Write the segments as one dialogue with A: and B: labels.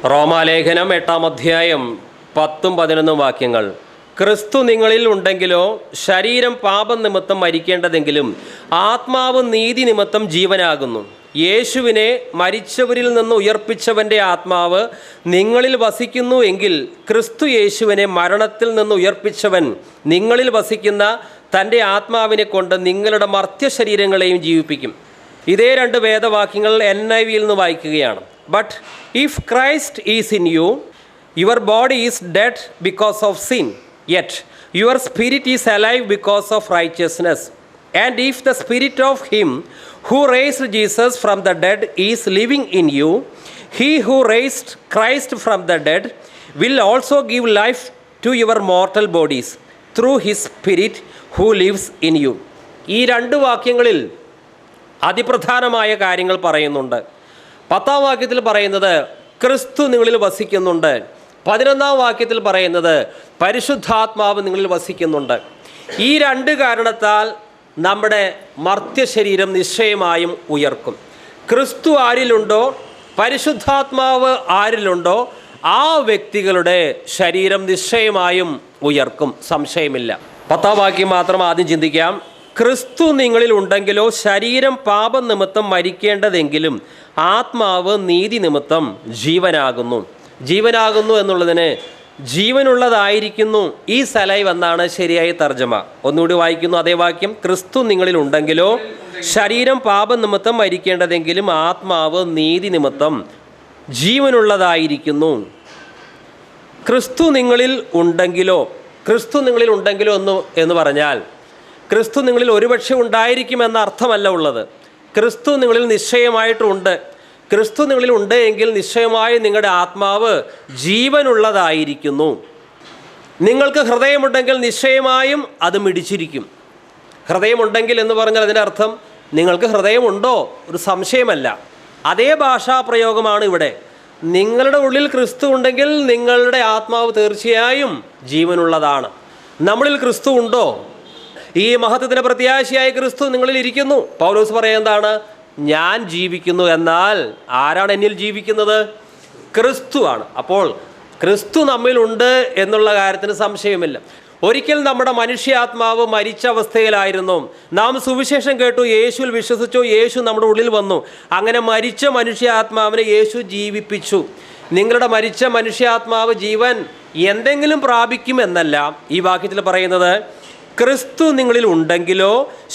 A: റോമാലേഖനം 8-ാം അധ്യായം 10-11 വാക്യങ്ങൾ. ക്രിസ്തു നിങ്ങളിൽ ഉണ്ടെങ്കിലോ ശരീരം പാപം നിമിത്തം മരിക്കേണ്ടതെങ്കിലും ആത്മാവ് നീതി നിമിത്തം ജീവനാകുന്നു. യേശുവിനെ മരിച്ചവരിൽ നിന്ന് ഉയർപ്പിച്ചവൻ്റെ ആത്മാവ് നിങ്ങളിൽ വസിക്കുന്നു എങ്കിൽ ക്രിസ്തു യേശുവിനെ മരണത്തിൽ നിന്ന് ഉയർപ്പിച്ചവൻ നിങ്ങളിൽ വസിക്കുന്ന തൻ്റെ ആത്മാവിനെ കൊണ്ട് നിങ്ങളുടെ മർത്യശരീരങ്ങളെയും ജീവിപ്പിക്കും. ഇതേ രണ്ട് വേദവാക്യങ്ങൾ NIV-യിൽ നിന്ന് വായിക്കുകയാണ്. But if Christ is in you, your body is dead because of sin, yet your spirit is alive because of righteousness. And if the spirit of him who raised Jesus from the dead is living in you, he who raised Christ from the dead will also give life to your mortal bodies through his spirit who lives in you. ഈ രണ്ട് വാക്യങ്ങളിൽ അതിപ്രധാനമായ കാര്യങ്ങൾ പറയുന്നുണ്ട്. 10-ാം വാക്യത്തിൽ പറയുന്നത് ക്രിസ്തു നിങ്ങളിൽ വസിക്കുന്നുണ്ട്. 11-ാം വാക്യത്തിൽ പറയുന്നത് പരിശുദ്ധാത്മാവ് നിങ്ങളിൽ വസിക്കുന്നുണ്ട്. ഈ രണ്ട് കാരണത്താൽ നമ്മുടെ മർത്യശരീരം നിശ്ചയമായും ഉയർക്കും. ക്രിസ്തു ആരിലുണ്ടോ, പരിശുദ്ധാത്മാവ് ആരിലുണ്ടോ, ആ വ്യക്തികളുടെ ശരീരം നിശ്ചയമായും ഉയർക്കും, സംശയമില്ല. 10-ാം വാക്യം മാത്രം ആദ്യം ചിന്തിക്കാം. ക്രിസ്തു നിങ്ങളിൽ ഉണ്ടെങ്കിലോ ശരീരം പാപം നിമിത്തം മരിക്കേണ്ടതെങ്കിലും ആത്മാവ് നീതി നിമിത്തം ജീവനാകുന്നു. ജീവനാകുന്നു എന്നുള്ളതിന് ജീവനുള്ളതായിരിക്കുന്നു ഈ സലൈവ് എന്നാണ് ശരിയായ തർജ്ജമ. ഒന്നുകൂടി വായിക്കുന്നു അതേ വാക്യം. ക്രിസ്തു നിങ്ങളിൽ ഉണ്ടെങ്കിലോ ശരീരം പാപം നിമിത്തം മരിക്കേണ്ടതെങ്കിലും ആത്മാവ് നീതി നിമിത്തം ജീവനുള്ളതായിരിക്കുന്നു. ക്രിസ്തു നിങ്ങളിൽ ഉണ്ടെങ്കിലോ, ക്രിസ്തു നിങ്ങളിൽ ഉണ്ടെങ്കിലോ എന്ന് പറഞ്ഞാൽ ക്രിസ്തു നിങ്ങളിൽ ഒരുപക്ഷെ ഉണ്ടായിരിക്കുമെന്ന അർത്ഥമല്ല ഉള്ളത്. ക്രിസ്തു നിങ്ങളിൽ നിശ്ചയമായിട്ടുണ്ട്. ക്രിസ്തു നിങ്ങളിൽ ഉണ്ട് എങ്കിൽ നിശ്ചയമായി നിങ്ങളുടെ ആത്മാവ് ജീവനുള്ളതായിരിക്കുന്നു. നിങ്ങൾക്ക് ഹൃദയമുണ്ടെങ്കിൽ നിശ്ചയമായും അത് മിടിച്ചിരിക്കും. ഹൃദയമുണ്ടെങ്കിൽ എന്ന് പറഞ്ഞാൽ അതിൻ്റെ അർത്ഥം നിങ്ങൾക്ക് ഹൃദയമുണ്ടോ ഒരു സംശയമല്ല. അതേ ഭാഷാപ്രയോഗമാണ് ഇവിടെ. നിങ്ങളുടെ ഉള്ളിൽ ക്രിസ്തു ഉണ്ടെങ്കിൽ നിങ്ങളുടെ ആത്മാവ് തീർച്ചയായും ജീവനുള്ളതാണ്. നമ്മളിൽ ക്രിസ്തു ഉണ്ടോ? ഈ മഹത്വത്തിൻ്റെ പ്രത്യാശയായ ക്രിസ്തു നിങ്ങളിൽ ഇരിക്കുന്നു. പൗലോസ് പറയുന്നതാണ്, ഞാൻ ജീവിക്കുന്നു, എന്നാൽ ആരാണ് എന്നിൽ ജീവിക്കുന്നത്? ക്രിസ്തുവാണ്. അപ്പോൾ ക്രിസ്തു നമ്മിലുണ്ട് എന്നുള്ള കാര്യത്തിന് സംശയമില്ല. ഒരിക്കൽ നമ്മുടെ മനുഷ്യാത്മാവ് മരിച്ച അവസ്ഥയിലായിരുന്നു. നാം സുവിശേഷം കേട്ടു, യേശുവിൽ വിശ്വസിച്ചു, യേശു നമ്മുടെ ഉള്ളിൽ വന്നു. അങ്ങനെ മരിച്ച മനുഷ്യാത്മാവിനെ യേശു ജീവിപ്പിച്ചു. നിങ്ങളുടെ മരിച്ച മനുഷ്യാത്മാവ് ജീവൻ എന്തെങ്കിലും പ്രാപിക്കുമെന്നല്ല ഈ വാക്യത്തിൽ പറയുന്നത്. ക്രിസ്തു നിങ്ങളിൽ ഉണ്ടെങ്കിലോ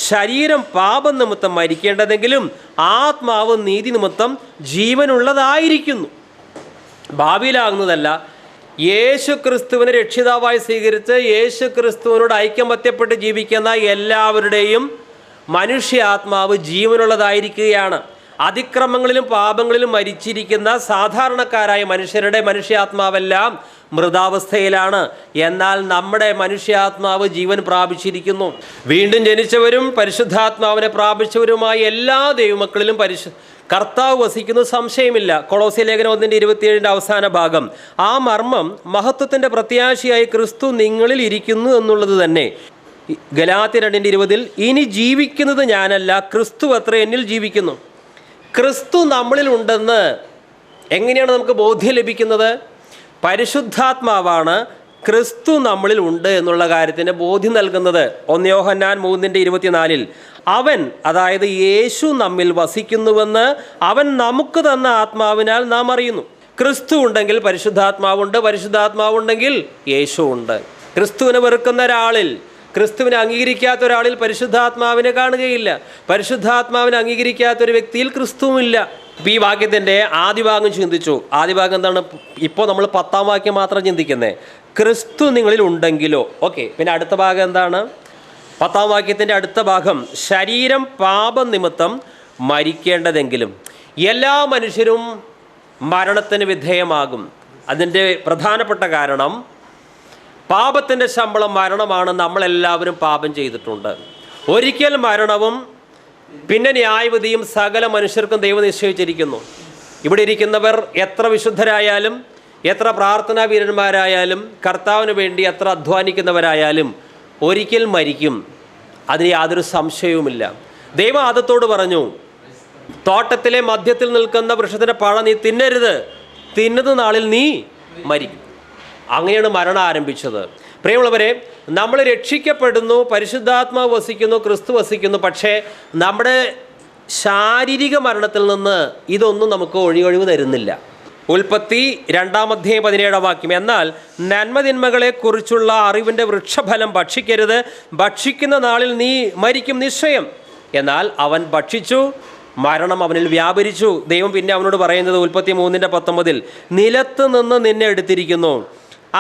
A: ശരീരം പാപം നിമിത്തം മരിക്കേണ്ടതെങ്കിലും ആത്മാവ് നീതി നിമിത്തം ജീവനുള്ളതായിരിക്കുന്നു. ഭാവിയിലാകുന്നതല്ല. യേശു ക്രിസ്തുവിനെ രക്ഷിതാവായി സ്വീകരിച്ച് യേശു ക്രിസ്തുവിനോട് ഐക്യമത്യപ്പെട്ട് ജീവിക്കുന്ന എല്ലാവരുടെയും മനുഷ്യാത്മാവ് ജീവനുള്ളതായിരിക്കുകയാണ്. അതിക്രമങ്ങളിലും പാപങ്ങളിലും മരിച്ചിരിക്കുന്ന സാധാരണക്കാരായ മനുഷ്യരുടെ മനുഷ്യാത്മാവെല്ലാം മൃതാവസ്ഥയിലാണ്. എന്നാൽ നമ്മുടെ മനുഷ്യാത്മാവ് ജീവൻ പ്രാപിച്ചിരിക്കുന്നു. വീണ്ടും ജനിച്ചവരും പരിശുദ്ധാത്മാവിനെ പ്രാപിച്ചവരുമായ എല്ലാ ദൈവമക്കളിലും കർത്താവ് വസിക്കുന്നു, സംശയമില്ല. കൊളോസ്യ ലേഖനം 1:27 അവസാന ഭാഗം. ആ മർമ്മം മഹത്വത്തിൻ്റെ പ്രത്യാശയായി ക്രിസ്തു നിങ്ങളിൽ ഇരിക്കുന്നു എന്നുള്ളത് തന്നെ. ഗലാത്യ 2:20 ഇനി ജീവിക്കുന്നത് ഞാനല്ല, ക്രിസ്തു അത്രേ എന്നിൽ ജീവിക്കുന്നു. ക്രിസ്തു നമ്മളിൽ ഉണ്ടെന്ന് എങ്ങനെയാണ് നമുക്ക് ബോധ്യം ലഭിക്കുന്നത്? പരിശുദ്ധാത്മാവാണ് ക്രിസ്തു നമ്മളിൽ ഉണ്ട് എന്നുള്ള കാര്യത്തിന് ബോധ്യം നൽകുന്നത്. 1 യോഹന്നാൻ 3:24 അവൻ, അതായത് യേശു നമ്മിൽ വസിക്കുന്നുവെന്ന് അവൻ നമുക്ക് തന്ന ആത്മാവിനാൽ നാം അറിയുന്നു. ക്രിസ്തു ഉണ്ടെങ്കിൽ പരിശുദ്ധാത്മാവുണ്ട്, പരിശുദ്ധാത്മാവുണ്ടെങ്കിൽ യേശു ഉണ്ട്. ക്രിസ്തുവിനെ വെറുക്കുന്ന ഒരാളിൽ, ക്രിസ്തുവിനെ അംഗീകരിക്കാത്ത ഒരാളിൽ പരിശുദ്ധാത്മാവിനെ കാണുകയില്ല. പരിശുദ്ധാത്മാവിനെ അംഗീകരിക്കാത്ത ഒരു വ്യക്തിയിൽ ക്രിസ്തുവില്ല. ഇപ്പോൾ ഈ വാക്യത്തിൻ്റെ ആദ്യ ഭാഗം ചിന്തിച്ചു. ആദ്യ ഭാഗം എന്താണ്? ഇപ്പോൾ നമ്മൾ 10-ാം വാക്യം മാത്രം ചിന്തിക്കുന്നത്. ക്രിസ്തു നിങ്ങളിൽ ഉണ്ടെങ്കിലോ. ഓക്കെ, പിന്നെ അടുത്ത ഭാഗം എന്താണ്? 10-ാം വാക്യത്തിൻ്റെ അടുത്ത ഭാഗം ശരീരം പാപം നിമിത്തം മരിക്കേണ്ടതെങ്കിലും. എല്ലാ മനുഷ്യരും മരണത്തിന് വിധേയമാകും. അതിൻ്റെ പ്രധാനപ്പെട്ട കാരണം പാപത്തിൻ്റെ ശമ്പളം മരണമാണ്. നമ്മളെല്ലാവരും പാപം ചെയ്തിട്ടുണ്ട്. ഒരിക്കൽ മരണവും പിന്നെ ന്യായവിധിയും സകല മനുഷ്യർക്കും ദൈവം നിശ്ചയിച്ചിരിക്കുന്നു. ഇവിടെ ഇരിക്കുന്നവർ എത്ര വിശുദ്ധരായാലും, എത്ര പ്രാർത്ഥനാ വീരന്മാരായാലും, കർത്താവിന് വേണ്ടി എത്ര അധ്വാനിക്കുന്നവരായാലും ഒരിക്കൽ മരിക്കും. അതിന് യാതൊരു സംശയവുമില്ല. ദൈവം ആദത്തോട് പറഞ്ഞു, തോട്ടത്തിലെ മധ്യത്തിൽ നിൽക്കുന്ന വൃക്ഷത്തിൻ്റെ പഴം നീ തിന്നരുത്, തിന്നുന്ന നാളിൽ നീ മരിക്കും. അങ്ങനെയാണ് മരണം ആരംഭിച്ചത്. പ്രിയമുള്ളവരെ, നമ്മൾ രക്ഷിക്കപ്പെടുന്നു, പരിശുദ്ധാത്മാവ് വസിക്കുന്നു, ക്രിസ്തു വസിക്കുന്നു. പക്ഷേ നമ്മുടെ ശാരീരിക മരണത്തിൽ നിന്ന് ഇതൊന്നും നമുക്ക് ഒഴിവ് തരുന്നില്ല. ഉൽപ്പത്തി 2:17 എന്നാൽ നന്മതിന്മകളെക്കുറിച്ചുള്ള അറിവിൻ്റെ വൃക്ഷഫലം ഭക്ഷിക്കരുത്, ഭക്ഷിക്കുന്ന നാളിൽ നീ മരിക്കും നിശ്ചയം. എന്നാൽ അവൻ ഭക്ഷിച്ചു, മരണം അവനിൽ വ്യാപരിച്ചു. ദൈവം പിന്നെ അവനോട് പറയുന്നത് ഉൽപ്പത്തി 3:19 നിലത്ത് നിന്ന് നിന്നെ എടുത്തിരിക്കുന്നു,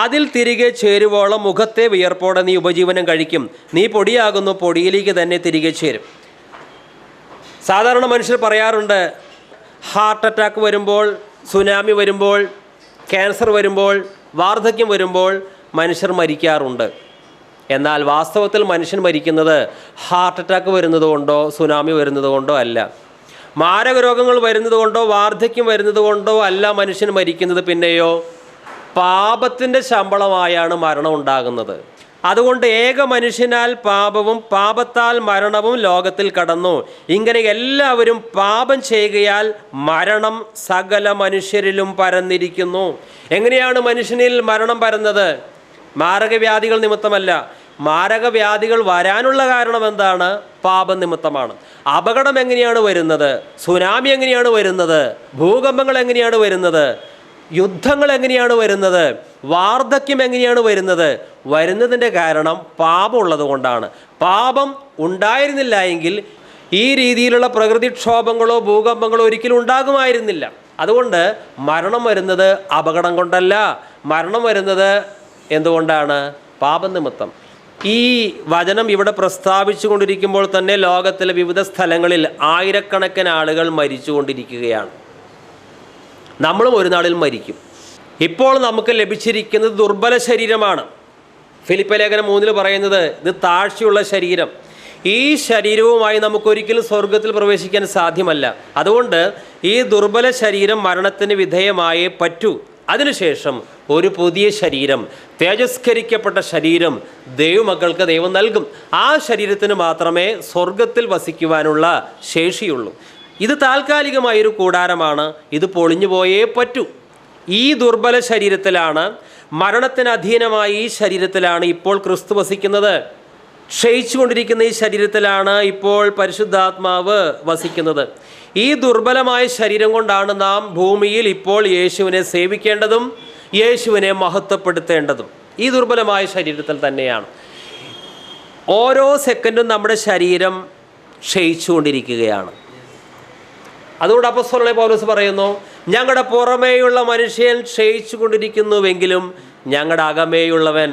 A: അതിൽ തിരികെ ചേരുവോളം മുഖത്തെ വിയർപ്പോടെ നീ ഉപജീവനം കഴിക്കും, നീ പൊടിയാകുന്നു, പൊടിയിലേക്ക് തന്നെ തിരികെ ചേരും. സാധാരണ മനുഷ്യർ പറയാറുണ്ട്, ഹാർട്ട് അറ്റാക്ക് വരുമ്പോൾ, സുനാമി വരുമ്പോൾ, ക്യാൻസർ വരുമ്പോൾ, വാർദ്ധക്യം വരുമ്പോൾ മനുഷ്യർ മരിക്കാറുണ്ട്. എന്നാൽ വാസ്തവത്തിൽ മനുഷ്യൻ മരിക്കുന്നത് ഹാർട്ട് അറ്റാക്ക് വരുന്നത് കൊണ്ടോ സുനാമി വരുന്നത് കൊണ്ടോ അല്ല, മാരക രോഗങ്ങൾ വരുന്നത് കൊണ്ടോ വാർദ്ധക്യം വരുന്നത് കൊണ്ടോ അല്ല മനുഷ്യൻ മരിക്കുന്നത്. പിന്നെയോ പാപത്തിൻ്റെ ശമ്പളമായാണ് മരണം ഉണ്ടാകുന്നത്. അതുകൊണ്ട് ഏക മനുഷ്യനാൽ പാപവും പാപത്താൽ മരണവും ലോകത്തിൽ കടന്നു. ഇങ്ങനെ എല്ലാവരും പാപം ചെയ്യുകയാൽ മരണം സകല മനുഷ്യരിലും പരന്നിരിക്കുന്നു. എങ്ങനെയാണ് മനുഷ്യനിൽ മരണം പരന്നത്? മാരകവ്യാധികൾ നിമിത്തമല്ല. മാരകവ്യാധികൾ വരാനുള്ള കാരണം എന്താണ്? പാപം നിമിത്തമാണ്. അപകടം എങ്ങനെയാണ് വരുന്നത്? സുനാമി എങ്ങനെയാണ് വരുന്നത്? ഭൂകമ്പങ്ങൾ എങ്ങനെയാണ് വരുന്നത്? യുദ്ധങ്ങൾ എങ്ങനെയാണ് വരുന്നത്? വാർദ്ധക്യം എങ്ങനെയാണ് വരുന്നത്? വരുന്നതിൻ്റെ കാരണം പാപം ഉള്ളത് കൊണ്ടാണ്. പാപം ഉണ്ടായിരുന്നില്ല എങ്കിൽ ഈ രീതിയിലുള്ള പ്രകൃതിക്ഷോഭങ്ങളോ ഭൂകമ്പങ്ങളോ ഒരിക്കലും ഉണ്ടാകുമായിരുന്നില്ല. അതുകൊണ്ട് മരണം വരുന്നത് അപകടം കൊണ്ടല്ല, മരണം വരുന്നത് എന്തുകൊണ്ടാണ്? പാപനിമിത്തം. ഈ വചനം ഇവിടെ പ്രസ്താവിച്ചു കൊണ്ടിരിക്കുമ്പോൾ തന്നെ ലോകത്തിലെ വിവിധ സ്ഥലങ്ങളിൽ ആയിരക്കണക്കിന് ആളുകൾ മരിച്ചുകൊണ്ടിരിക്കുകയാണ്. നമ്മളും ഒരു നാളിൽ മരിക്കും. ഇപ്പോൾ നമുക്ക് ലഭിച്ചിരിക്കുന്നത് ദുർബല ശരീരമാണ്. ഫിലിപ്പി ലേഖനം 3 പറയുന്നത് ഇത് താഴ്ചയുള്ള ശരീരം. ഈ ശരീരവുമായി നമുക്കൊരിക്കലും സ്വർഗത്തിൽ പ്രവേശിക്കാൻ സാധ്യമല്ല. അതുകൊണ്ട് ഈ ദുർബല ശരീരം മരണത്തിന് വിധേയമായേ പറ്റൂ. അതിനുശേഷം ഒരു പുതിയ ശരീരം, തേജസ്കരിക്കപ്പെട്ട ശരീരം ദൈവമക്കൾക്ക് ദൈവം നൽകും. ആ ശരീരത്തിന് മാത്രമേ സ്വർഗത്തിൽ വസിക്കുവാനുള്ള ശേഷിയുള്ളൂ. ഇത് താൽക്കാലികമായൊരു കൂടാരമാണ്. ഇത് പൊളിഞ്ഞു പോയേ പറ്റൂ. ഈ ദുർബല ശരീരത്തിലാണ്, മരണത്തിന് അധീനമായ ഈ ശരീരത്തിലാണ് ഇപ്പോൾ ക്രിസ്തു വസിക്കുന്നത്. ക്ഷയിച്ചു കൊണ്ടിരിക്കുന്ന ഈ ശരീരത്തിലാണ് ഇപ്പോൾ പരിശുദ്ധാത്മാവ് വസിക്കുന്നത്. ഈ ദുർബലമായ ശരീരം കൊണ്ടാണ് നാം ഭൂമിയിൽ ഇപ്പോൾ യേശുവിനെ സേവിക്കേണ്ടതും യേശുവിനെ മഹത്വപ്പെടുത്തേണ്ടതും. ഈ ദുർബലമായ ശരീരത്തിൽ തന്നെയാണ്. ഓരോ സെക്കൻഡും നമ്മുടെ ശരീരം ക്ഷയിച്ചു കൊണ്ടിരിക്കുകയാണ്. അതുകൊണ്ട് അപ്പോസ്തലനായ പൗലോസ് പറയുന്നു, ഞങ്ങളുടെ പുറമേയുള്ള മനുഷ്യൻ ക്ഷയിച്ചു കൊണ്ടിരിക്കുന്നുവെങ്കിലും ഞങ്ങളുടെ അകമേയുള്ളവൻ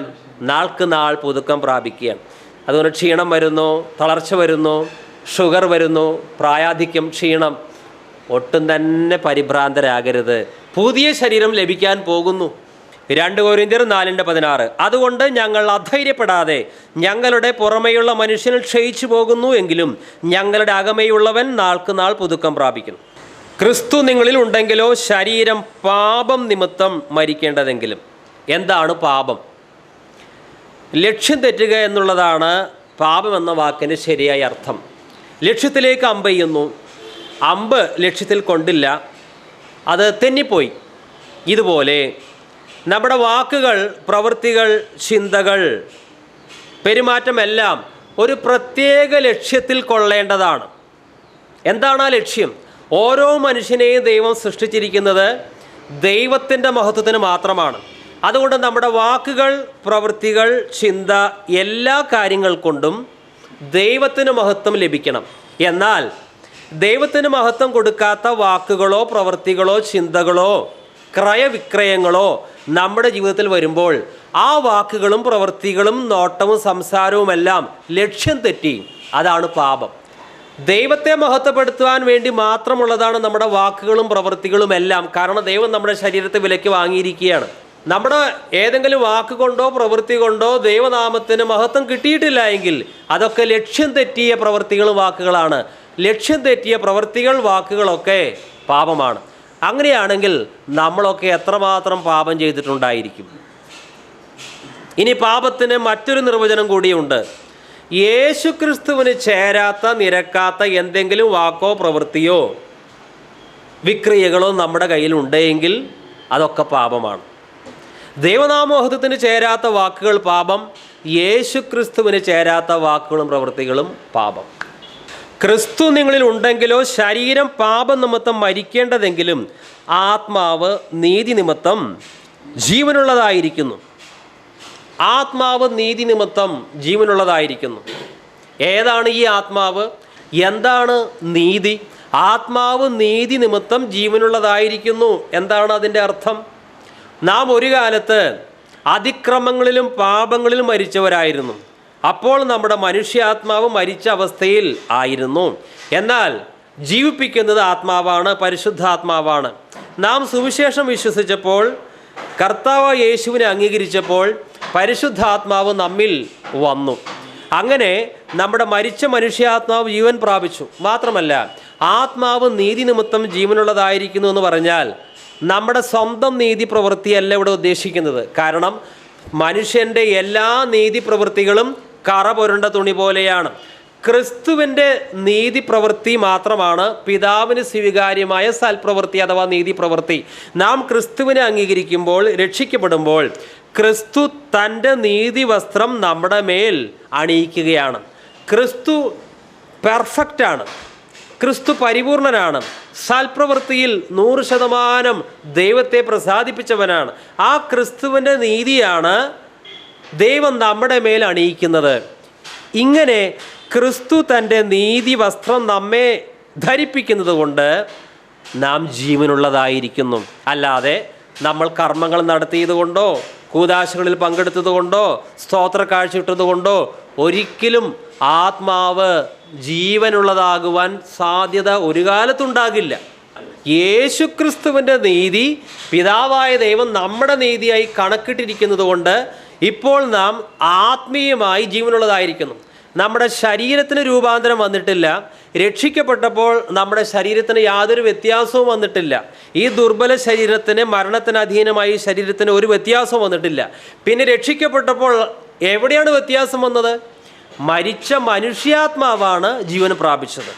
A: നാൾക്ക് നാൾ പുതുക്കം പ്രാപിക്കുകയാണ്. അതുകൊണ്ട് ക്ഷീണം വരുന്നു, തളർച്ച വരുന്നു, ഷുഗർ വരുന്നു, പ്രായാധിക്യം, ക്ഷീണം. ഒട്ടും തന്നെ പരിഭ്രാന്തരാകരുത്. പുതിയ ശരീരം ലഭിക്കാൻ പോകുന്നു. 2 കൊരിന്ത്യർ 4:16 അതുകൊണ്ട് ഞങ്ങൾ അധൈര്യപ്പെടാതെ ഞങ്ങളുടെ പുറമേയുള്ള മനുഷ്യൻ ക്ഷയിച്ചു പോകുന്നു എങ്കിലും ഞങ്ങളുടെ അകമേയുള്ളവൻ നാൾക്ക് നാൾ പുതുക്കം പ്രാപിക്കുന്നു. ക്രിസ്തു നിങ്ങളിൽ ഉണ്ടെങ്കിലോ ശരീരം പാപം നിമിത്തം മരിക്കേണ്ടതെങ്കിലും. എന്താണ് പാപം? ലക്ഷ്യം തെറ്റുക എന്നുള്ളതാണ് പാപം എന്ന വാക്കിന് ശരിയായ അർത്ഥം. ലക്ഷ്യത്തിലേക്ക് അമ്പെയ്യുന്നു, അമ്പ് ലക്ഷ്യത്തിൽ കൊണ്ടില്ല, അത് തെന്നിപ്പോയി. ഇതുപോലെ നമ്മുടെ വാക്കുകൾ, പ്രവൃത്തികൾ, ചിന്തകൾ, പെരുമാറ്റമെല്ലാം ഒരു പ്രത്യേക ലക്ഷ്യത്തിൽ കൊള്ളേണ്ടതാണ്. എന്താണ് ആ ലക്ഷ്യം? ഓരോ മനുഷ്യനെയും ദൈവം സൃഷ്ടിച്ചിരിക്കുന്നത് ദൈവത്തിൻ്റെ മഹത്വത്തിന് മാത്രമാണ്. അതുകൊണ്ട് നമ്മുടെ വാക്കുകൾ, പ്രവൃത്തികൾ, ചിന്ത, എല്ലാ കാര്യങ്ങൾ കൊണ്ടും ദൈവത്തിന് മഹത്വം ലഭിക്കണം. എന്നാൽ ദൈവത്തിന് മഹത്വം കൊടുക്കാത്ത വാക്കുകളോ പ്രവൃത്തികളോ ചിന്തകളോ ക്രയവിക്രയങ്ങളോ നമ്മുടെ ജീവിതത്തിൽ വരുമ്പോൾ ആ വാക്കുകളും പ്രവൃത്തികളും നോട്ടവും സംസാരവുമെല്ലാം ലക്ഷ്യം തെറ്റി. അതാണ് പാപം. ദൈവത്തെ മഹത്വപ്പെടുത്തുവാൻ വേണ്ടി മാത്രമുള്ളതാണ് നമ്മുടെ വാക്കുകളും പ്രവൃത്തികളും എല്ലാം. കാരണം ദൈവം നമ്മുടെ ശരീരത്തെ വിലയ്ക്ക് വാങ്ങിയിരിക്കുകയാണ്. നമ്മുടെ ഏതെങ്കിലും വാക്കുകൊണ്ടോ പ്രവൃത്തി കൊണ്ടോ ദൈവനാമത്തിന് മഹത്വം കിട്ടിയിട്ടില്ല എങ്കിൽ അതൊക്കെ ലക്ഷ്യം തെറ്റിയ പ്രവൃത്തികളും വാക്കുകളാണ്. ലക്ഷ്യം തെറ്റിയ പ്രവൃത്തികൾ, വാക്കുകളൊക്കെ പാപമാണ്. അങ്ങനെയാണെങ്കിൽ നമ്മളൊക്കെ എത്രമാത്രം പാപം ചെയ്തിട്ടുണ്ടായിരിക്കും. ഇനി പാപത്തിന് മറ്റൊരു നിർവചനം കൂടിയുണ്ട്. യേശുക്രിസ്തുവിന് ചേരാത്ത, നിരക്കാത്ത എന്തെങ്കിലും വാക്കോ പ്രവൃത്തിയോ വിക്രിയകളോ നമ്മുടെ കയ്യിൽ ഉണ്ടെങ്കിൽ അതൊക്കെ പാപമാണ്. ദൈവനാമോഹത്വത്തിന് ചേരാത്ത വാക്കുകൾ പാപം, യേശു ക്രിസ്തുവിന് ചേരാത്ത വാക്കുകളും പ്രവൃത്തികളും പാപം. ക്രിസ്തു നിങ്ങളിൽ ഉണ്ടെങ്കിലോ ശരീരം പാപനിമിത്തം മരിക്കേണ്ടതെങ്കിലും ആത്മാവ് നീതി നിമിത്തം ജീവനുള്ളതായിരിക്കുന്നു. ആത്മാവ് നീതി നിമിത്തം ജീവനുള്ളതായിരിക്കുന്നു. ഏതാണ് ഈ ആത്മാവ്? എന്താണ് നീതി? ആത്മാവ് നീതി നിമിത്തം ജീവനുള്ളതായിരിക്കുന്നു. എന്താണ് അതിൻ്റെ അർത്ഥം? നാം ഒരു കാലത്ത് അതിക്രമങ്ങളിലും പാപങ്ങളിലും മരിച്ചവരായിരുന്നു. അപ്പോൾ നമ്മുടെ മനുഷ്യാത്മാവ് മരിച്ച അവസ്ഥയിൽ ആയിരുന്നു. എന്നാൽ ജീവിപ്പിക്കുന്നത് ആത്മാവാണ്, പരിശുദ്ധാത്മാവാണ്. നാം സുവിശേഷം വിശ്വസിച്ചപ്പോൾ, കർത്താവ് യേശുവിനെ അംഗീകരിച്ചപ്പോൾ പരിശുദ്ധാത്മാവ് നമ്മിൽ വന്നു. അങ്ങനെ നമ്മുടെ മരിച്ച മനുഷ്യാത്മാവ് ജീവൻ പ്രാപിച്ചു. മാത്രമല്ല, ആത്മാവ് നീതി നിമിത്തം ജീവനുള്ളതായിരിക്കുന്നു എന്ന് പറഞ്ഞാൽ നമ്മുടെ സ്വന്തം നീതി പ്രവൃത്തിയല്ല ഇവിടെ ഉദ്ദേശിക്കുന്നത്. കാരണം മനുഷ്യൻ്റെ എല്ലാ നീതി പ്രവൃത്തികളും കറ പുരണ്ട തുണി പോലെയാണ്. ക്രിസ്തുവിൻ്റെ നീതി പ്രവൃത്തി മാത്രമാണ് പിതാവിന് സ്വീകാര്യമായ സൽപ്രവൃത്തി അഥവാ നീതി പ്രവൃത്തി. നാം ക്രിസ്തുവിനെ അംഗീകരിക്കുമ്പോൾ, രക്ഷിക്കപ്പെടുമ്പോൾ, ക്രിസ്തു തൻ്റെ നീതി വസ്ത്രം നമ്മുടെ മേൽ അണിയിക്കുകയാണ്. ക്രിസ്തു പെർഫെക്റ്റാണ്, ക്രിസ്തു പരിപൂർണനാണ്, സൽപ്രവൃത്തിയിൽ 100% ദൈവത്തെ പ്രസാദിപ്പിച്ചവനാണ്. ആ ക്രിസ്തുവിൻ്റെ നീതിയാണ് ദൈവം നമ്മുടെ മേൽ അണിയിക്കുന്നത്. ഇങ്ങനെ ക്രിസ്തു തൻ്റെ നീതി വസ്ത്രം നമ്മെ ധരിപ്പിക്കുന്നത് കൊണ്ട് നാം ജീവനുള്ളതായിരിക്കുന്നു. അല്ലാതെ നമ്മൾ കർമ്മങ്ങൾ നടത്തിയത് കൊണ്ടോ കൂദാശകളിൽ പങ്കെടുത്തത് കൊണ്ടോ സ്തോത്ര കാഴ്ചയിട്ടത് കൊണ്ടോ ഒരിക്കലും ആത്മാവ് ജീവനുള്ളതാകുവാൻ സാധ്യത ഒരു കാലത്തുണ്ടാകില്ല. യേശുക്രിസ്തുവിൻ്റെ നീതി പിതാവായ ദൈവം നമ്മുടെ നീതിയായി കണക്കിട്ടിരിക്കുന്നത് കൊണ്ട് ഇപ്പോൾ നാം ആത്മീയമായി ജീവനുള്ളതായിരിക്കുന്നു. നമ്മുടെ ശരീരത്തിന് രൂപാന്തരം വന്നിട്ടില്ല. രക്ഷിക്കപ്പെട്ടപ്പോൾ നമ്മുടെ ശരീരത്തിന് യാതൊരു വ്യത്യാസവും വന്നിട്ടില്ല. ഈ ദുർബല ശരീരത്തിന്, മരണത്തിന് അധീനമായി ശരീരത്തിന് ഒരു വ്യത്യാസവും വന്നിട്ടില്ല. പിന്നെ രക്ഷിക്കപ്പെട്ടപ്പോൾ എവിടെയാണ് വ്യത്യാസം വന്നത്? മരിച്ച മനുഷ്യാത്മാവാണ് ജീവൻ പ്രാപിച്ചത്.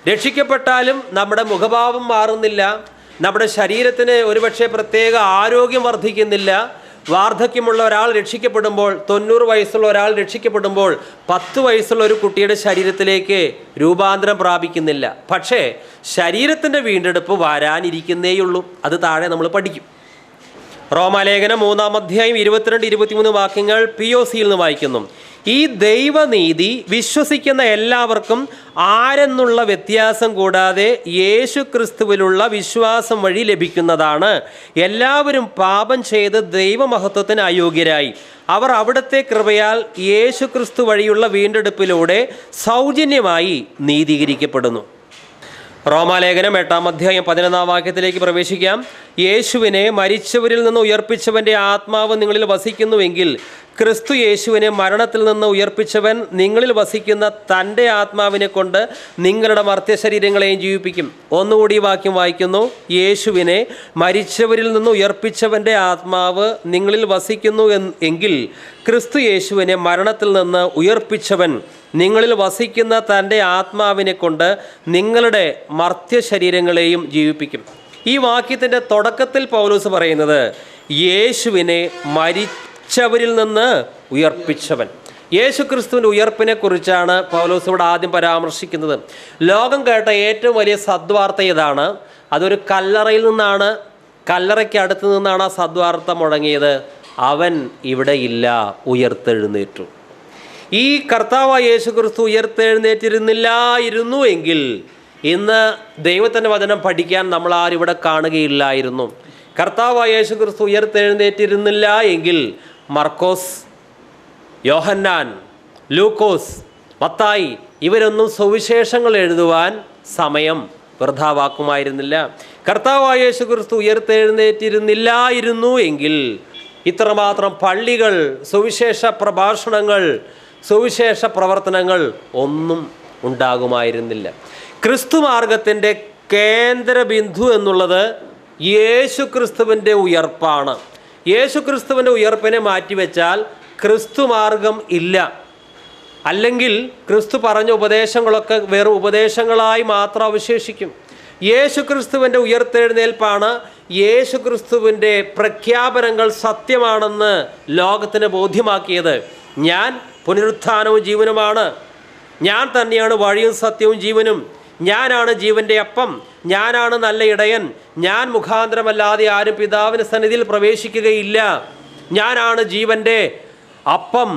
A: രക്ഷിക്കപ്പെട്ടാലും നമ്മുടെ മുഖഭാവം മാറുന്നില്ല, നമ്മുടെ ശരീരത്തിന് ഒരുപക്ഷെ പ്രത്യേക ആരോഗ്യം വർദ്ധിക്കുന്നില്ല. വാർദ്ധക്യമുള്ള ഒരാൾ രക്ഷിക്കപ്പെടുമ്പോൾ, 90 വയസ്സുള്ള ഒരാൾ രക്ഷിക്കപ്പെടുമ്പോൾ 10 വയസ്സുള്ള ഒരു കുട്ടിയുടെ ശരീരത്തിലേക്ക് രൂപാന്തരം പ്രാപിക്കുന്നില്ല. പക്ഷേ ശരീരത്തിൻ്റെ വീണ്ടെടുപ്പ് വരാനിരിക്കുന്നേയുള്ളൂ. അത് താഴെ നമ്മൾ പഠിക്കും. റോമാലേഖനം 3-ാം അധ്യായം 22-23 വാക്യങ്ങൾ POC-യിൽ നിന്ന് വായിക്കുന്നു. ഈ ദൈവനീതി വിശ്വസിക്കുന്ന എല്ലാവർക്കും ആരെന്നുള്ള വ്യത്യാസം കൂടാതെ യേശു ക്രിസ്തുവിലുള്ള വിശ്വാസം വഴി ലഭിക്കുന്നതാണ്. എല്ലാവരും പാപം ചെയ്ത് ദൈവമഹത്വത്തിന് അയോഗ്യരായി അവർ അവിടുത്തെ കൃപയാൽ യേശു ക്രിസ്തു വഴിയുള്ള വീണ്ടെടുപ്പിലൂടെ സൗജന്യമായി നീതീകരിക്കപ്പെടുന്നു. റോമാലേഖനം 8-ാം അധ്യായം 11-ാം വാക്യത്തിലേക്ക് പ്രവേശിക്കാം. യേശുവിനെ മരിച്ചവരിൽ നിന്ന് ഉയർപ്പിച്ചവൻ്റെ ആത്മാവ് നിങ്ങളിൽ വസിക്കുന്നുവെങ്കിൽ ക്രിസ്തു യേശുവിനെ മരണത്തിൽ നിന്ന് ഉയർപ്പിച്ചവൻ നിങ്ങളിൽ വസിക്കുന്ന തൻ്റെ ആത്മാവിനെ കൊണ്ട് നിങ്ങളുടെ മർത്യശരീരങ്ങളെയും ജീവിപ്പിക്കും. ഒന്നുകൂടി വാക്യം വായിക്കുന്നു. യേശുവിനെ മരിച്ചവരിൽ നിന്ന് ഉയർപ്പിച്ചവൻ്റെ ആത്മാവ് നിങ്ങളിൽ വസിക്കുന്നു എങ്കിൽ ക്രിസ്തു യേശുവിനെ മരണത്തിൽ നിന്ന് ഉയർപ്പിച്ചവൻ നിങ്ങളിൽ വസിക്കുന്ന തൻ്റെ ആത്മാവിനെ കൊണ്ട് നിങ്ങളുടെ മർത്യശരീരങ്ങളെയും ജീവിപ്പിക്കും. ഈ വാക്യത്തിൻ്റെ തുടക്കത്തിൽ പൗലോസ് പറയുന്നത് യേശുവിനെ മരിച്ചവരിൽ നിന്ന് ഉയർപ്പിച്ചവൻ. യേശു ക്രിസ്തുവിൻ്റെ ഉയർപ്പിനെ കുറിച്ചാണ് പൗലോസ് ഇവിടെ ആദ്യം പരാമർശിക്കുന്നത്. ലോകം കേട്ട ഏറ്റവും വലിയ സദ്വാർത്ത ഇതാണ്. അതൊരു കല്ലറയിൽ നിന്നാണ്, കല്ലറയ്ക്ക് അടുത്ത് നിന്നാണ് ആ സദ്വാർത്ത മുഴങ്ങിയത്. അവൻ ഇവിടെ ഇല്ല, ഉയർത്തെഴുന്നേറ്റു. ഈ കർത്താവായ യേശു ക്രിസ്തു ഉയർത്തെഴുന്നേറ്റിരുന്നില്ലായിരുന്നു എങ്കിൽ ഇന്ന് ദൈവത്തിൻ്റെ വചനം പഠിക്കാൻ നമ്മൾ ആരും ഇവിടെ കാണുകയില്ലായിരുന്നു. കർത്താവായ യേശു ക്രിസ്തു ഉയർത്തെഴുന്നേറ്റിരുന്നില്ല എങ്കിൽ മർക്കോസ്, യോഹന്നാൻ, ലൂക്കോസ്, മത്തായി ഇവരൊന്നും സുവിശേഷങ്ങൾ എഴുതുവാൻ സമയം വൃഥാവാക്കുമായിരുന്നില്ല. കർത്താവായ യേശു ക്രിസ്തു ഉയർത്തെഴുന്നേറ്റിരുന്നില്ലായിരുന്നു എങ്കിൽ ഇത്രമാത്രം പള്ളികൾ, സുവിശേഷ പ്രഭാഷണങ്ങൾ, സുവിശേഷ പ്രവർത്തനങ്ങൾ ഒന്നും ഉണ്ടാകുമായിരുന്നില്ല. ക്രിസ്തു മാർഗത്തിൻ്റെ കേന്ദ്ര ബിന്ദു എന്നുള്ളത് യേശു ക്രിസ്തുവിൻ്റെ ഉയർപ്പാണ്. യേശു ക്രിസ്തുവിൻ്റെ ഉയർപ്പിനെ മാറ്റിവെച്ചാൽ ക്രിസ്തു മാർഗം ഇല്ല. അല്ലെങ്കിൽ ക്രിസ്തു പറഞ്ഞ ഉപദേശങ്ങളൊക്കെ വെറും ഉപദേശങ്ങളായി മാത്രം അവശേഷിക്കും. യേശുക്രിസ്തുവിൻ്റെ ഉയർത്തെഴുന്നേൽപ്പാണ് യേശുക്രിസ്തുവിൻ്റെ പ്രഖ്യാപനങ്ങൾ സത്യമാണെന്ന് ലോകത്തിന് ബോധ്യമാക്കിയത്. ഞാൻ പുനരുത്ഥാനവും ജീവനുമാണ്, ഞാൻ തന്നെയാണ് വഴിയും സത്യവും ജീവനും, ഞാനാണ് ജീവൻ്റെ അപ്പം, ഞാനാണ് നല്ല ഇടയൻ, ഞാൻ മുഖാന്തരമല്ലാതെ ആരും പിതാവിൻ്റെ സന്നിധിയിൽ പ്രവേശിക്കുകയില്ല, ഞാനാണ് ജീവൻ്റെ അപ്പം.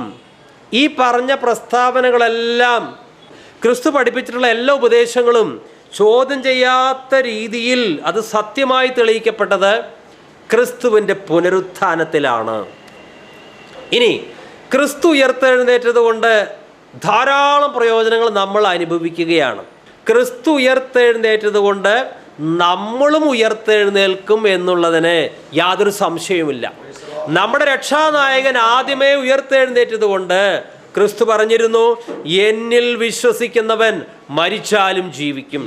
A: ഈ പറഞ്ഞ പ്രസ്താവനകളെല്ലാം, ക്രിസ്തു പഠിപ്പിച്ചിട്ടുള്ള എല്ലാ ഉപദേശങ്ങളും ചോദ്യം ചെയ്യാത്ത രീതിയിൽ അത് സത്യമായി തെളിയിക്കപ്പെട്ടത് ക്രിസ്തുവിൻ്റെ പുനരുത്ഥാനത്തിലാണ്. ഇനി ക്രിസ്തു ഉയർത്തെഴുന്നേറ്റത് കൊണ്ട് ധാരാളം പ്രയോജനങ്ങൾ നമ്മൾ അനുഭവിക്കുകയാണ്. ക്രിസ്തു ഉയർത്തെഴുന്നേറ്റത് കൊണ്ട് നമ്മളും ഉയർത്തെഴുന്നേൽക്കും എന്നുള്ളതിന് യാതൊരു സംശയവുമില്ല. നമ്മുടെ രക്ഷാനായകൻ ആദ്യമേ ഉയർത്തെഴുന്നേറ്റത് കൊണ്ട് ക്രിസ്തു പറഞ്ഞിരുന്നു, എന്നിൽ വിശ്വസിക്കുന്നവൻ മരിച്ചാലും ജീവിക്കും.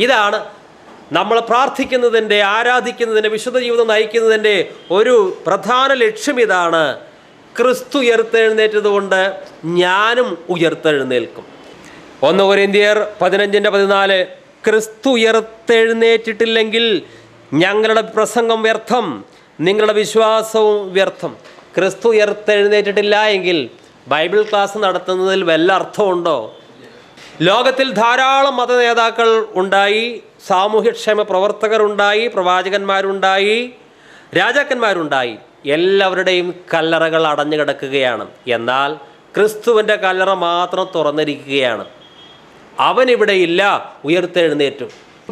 A: ഇതാണ് നമ്മൾ പ്രാർത്ഥിക്കുന്നതിൻ്റെ, ആരാധിക്കുന്നതിൻ്റെ, വിശുദ്ധ ജീവിതം നയിക്കുന്നതിൻ്റെ ഒരു പ്രധാന ലക്ഷ്യം. ഇതാണ്, ക്രിസ്തു ഉയർത്തെഴുന്നേറ്റത് കൊണ്ട് ഞാനും ഉയർത്തെഴുന്നേൽക്കും. 1 കൊരിന്ത്യർ 15:14, ക്രിസ്തു ഉയർത്തെഴുന്നേറ്റിട്ടില്ലെങ്കിൽ ഞങ്ങളുടെ പ്രസംഗം വ്യർത്ഥം, നിങ്ങളുടെ വിശ്വാസവും വ്യർത്ഥം. ക്രിസ്തു ഉയർത്തെഴുന്നേറ്റിട്ടില്ല എങ്കിൽ ബൈബിൾ ക്ലാസ് നടത്തുന്നതിൽ വല്ല അർത്ഥമുണ്ടോ? ലോകത്തിൽ ധാരാളം മത നേതാക്കൾ ഉണ്ടായി, സാമൂഹ്യക്ഷേമ പ്രവർത്തകരുണ്ടായി, പ്രവാചകന്മാരുണ്ടായി, രാജാക്കന്മാരുണ്ടായി. എല്ലാവരുടെയും കല്ലറകൾ അടഞ്ഞു കിടക്കുകയാണ്. എന്നാൽ ക്രിസ്തുവിൻ്റെ കല്ലറ മാത്രം തുറന്നിരിക്കുകയാണ്. അവനിവിടെ ഇല്ല, ഉയർത്തെഴുന്നേറ്റു.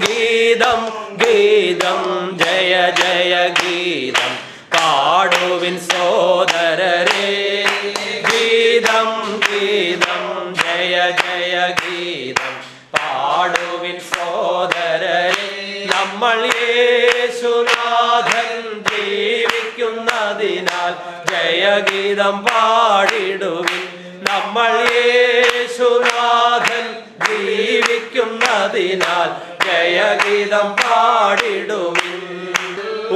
A: ഗീതം ഗീതം ജയ ജയ ഗീതം പാടുവിൻ സോദരരേ, ഗീതം ഗീതം ജയ ജയ ഗീതം പാടുവിൻ സോദരരേ. നമ്മൾ യേശുനാഥൻ ജീവിക്കുന്നതിനാൽ ജയഗീതം പാടിടുവിൻ. നമ്മൾ യേശുനാഥൻ ജീവിക്കുന്നതിനാൽ ജയഗീതം പാടിടുവിൻ.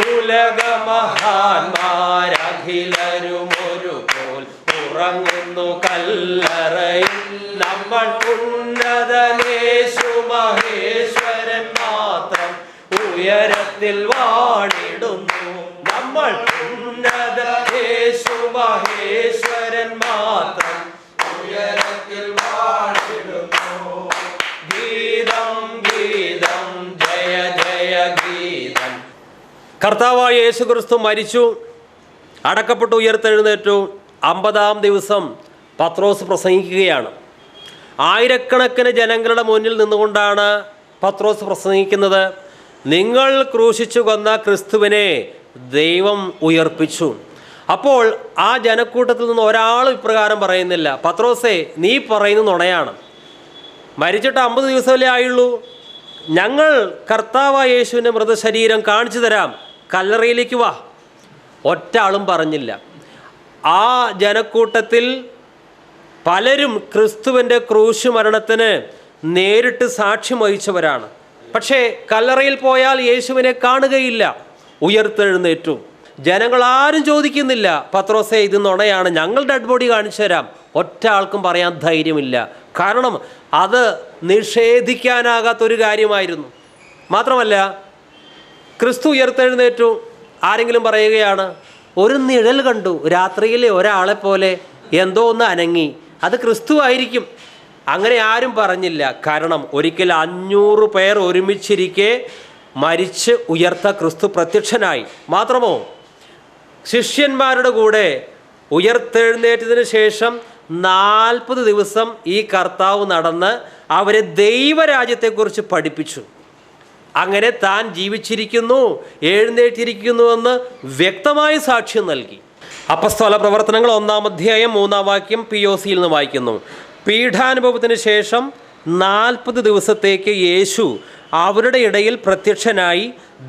A: ഉലകമഹാന്മാരഖിലരും ഒരുപോൽ ഉറങ്ങുന്നു കല്ലറയിൽ, നമ്മൾ ഉന്നതനേശു മഹേശ്വരൻ മാത്രം ഉയരത്തിൽ വാണിടുന്നു. നമ്മൾ ഉന്നതനേശു മഹേശ്വരൻ മാത്രം ഉയരത്തിൽ വാണിടുന്നു. ഗീതം ഗീതം ജയ ജയ ഗീതം. കർത്താവായ യേശുക്രിസ്തു മരിച്ചു, അടക്കപ്പെട്ടു, ഉയർത്തെഴുന്നേറ്റു. 50-ാം ദിവസം പത്രോസ് പ്രസംഗിക്കുകയാണ്. ആയിരക്കണക്കിന് ജനങ്ങളുടെ മുന്നിൽ നിന്നുകൊണ്ടാണ് പത്രോസ് പ്രസംഗിക്കുന്നത്. നിങ്ങൾ ക്രൂശിച്ചു കൊന്ന ക്രിസ്തുവിനെ ദൈവം ഉയർപ്പിച്ചു. അപ്പോൾ ആ ജനക്കൂട്ടത്തിൽ നിന്ന് ഒരാളും ഇപ്രകാരം പറയുന്നില്ല, പത്രോസേ നീ പറയുന്നത് നുണയാണ്, മരിച്ചിട്ട് 50 ദിവസമല്ലേ ആയുള്ളൂ, ഞങ്ങൾ കർത്താവായ യേശുവിൻ്റെ മൃതശരീരം കാണിച്ചു തരാം, കല്ലറയിലേക്ക് വാ. ഒറ്റ ആളും പറഞ്ഞില്ല. ആ ജനക്കൂട്ടത്തിൽ പലരും ക്രിസ്തുവിൻ്റെ ക്രൂശ് മരണത്തിന് നേരിട്ട് സാക്ഷ്യം വഹിച്ചവരാണ്. പക്ഷേ കല്ലറയിൽ പോയാൽ യേശുവിനെ കാണുകയില്ല, ഉയർത്തെഴുന്നേറ്റു. ജനങ്ങൾ ആരും ചോദിക്കുന്നില്ല, പത്രോസേ ഇത് നുണയാണ്, ഞങ്ങൾ ഡെഡ് ബോഡി കാണിച്ചു തരാം. ഒറ്റ ആൾക്കും പറയാൻ ധൈര്യമില്ല. കാരണം അത് നിഷേധിക്കാനാകാത്തൊരു കാര്യമായിരുന്നു. മാത്രമല്ല, ക്രിസ്തു ഉയർത്തെഴുന്നേറ്റു. ആരെങ്കിലും പറയുകയാണ്, ഒരു നിഴൽ കണ്ടു രാത്രിയിലെ ഒരാളെ പോലെ, എന്തോ ഒന്ന് അനങ്ങി, അത് ക്രിസ്തു ആയിരിക്കും. അങ്ങനെ ആരും പറഞ്ഞില്ല. കാരണം ഒരിക്കൽ 500 പേർ ഒരുമിച്ചിരിക്കെ മരിച്ച് ഉയർത്ത ക്രിസ്തു പ്രത്യക്ഷനായി. മാത്രമോ, ശിഷ്യന്മാരുടെ കൂടെ ഉയർത്തെഴുന്നേറ്റതിന് ശേഷം 40 ദിവസം ഈ കർത്താവ് നടന്ന് അവരെ ദൈവരാജ്യത്തെക്കുറിച്ച് പഠിപ്പിച്ചു. അങ്ങനെ താൻ ജീവിച്ചിരിക്കുന്നു, എഴുന്നേറ്റിരിക്കുന്നുവെന്ന് വ്യക്തമായി സാക്ഷ്യം നൽകി. അപ്പസ്തോല പ്രവർത്തനങ്ങൾ 1-ാം അധ്യായം 3-ാം വാക്യം POCയിൽ നിന്ന് വായിക്കുന്നു. പീഠാനുഭവത്തിന് ശേഷം 40 ദിവസത്തേക്ക് യേശു അവരുടെ ഇടയിൽ പ്രത്യക്ഷനായി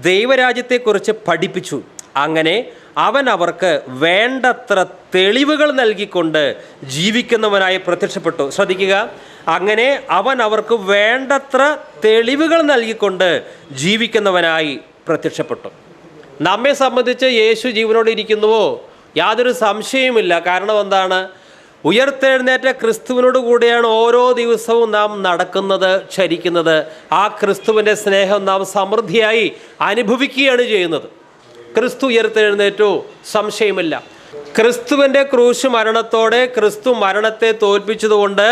A: ദൈവരാജ്യത്തെക്കുറിച്ച് പഠിപ്പിച്ചു. അങ്ങനെ അവൻ അവർക്ക് വേണ്ടത്ര തെളിവുകൾ നൽകിക്കൊണ്ട് ജീവിക്കുന്നവനായി പ്രത്യക്ഷപ്പെട്ടു. ശ്രദ്ധിക്കുക, അങ്ങനെ അവൻ അവർക്ക് വേണ്ടത്ര തെളിവുകൾ നൽകിക്കൊണ്ട് ജീവിക്കുന്നവനായി പ്രത്യക്ഷപ്പെട്ടു. നമ്മെ സംബന്ധിച്ച് യേശു ജീവനോടെ ഇരിക്കുന്നുവോ? യാതൊരു സംശയവുമില്ല. കാരണം എന്താണ്? ഉയർത്തെഴുന്നേറ്റ ക്രിസ്തുവിനോട് കൂടിയാണ് ഓരോ ദിവസവും നാം നടക്കുന്നത്, ചരിക്കുന്നത്. ആ ക്രിസ്തുവിൻ്റെ സ്നേഹം നാം സമൃദ്ധിയായി അനുഭവിക്കുകയാണ് ചെയ്യുന്നത്. ക്രിസ്തു ഉയർത്തെഴുന്നേറ്റു, സംശയമില്ല. ക്രിസ്തുവിൻ്റെ ക്രൂശ് മരണത്തോടെ ക്രിസ്തു മരണത്തെ തോൽപ്പിച്ചതുകൊണ്ട്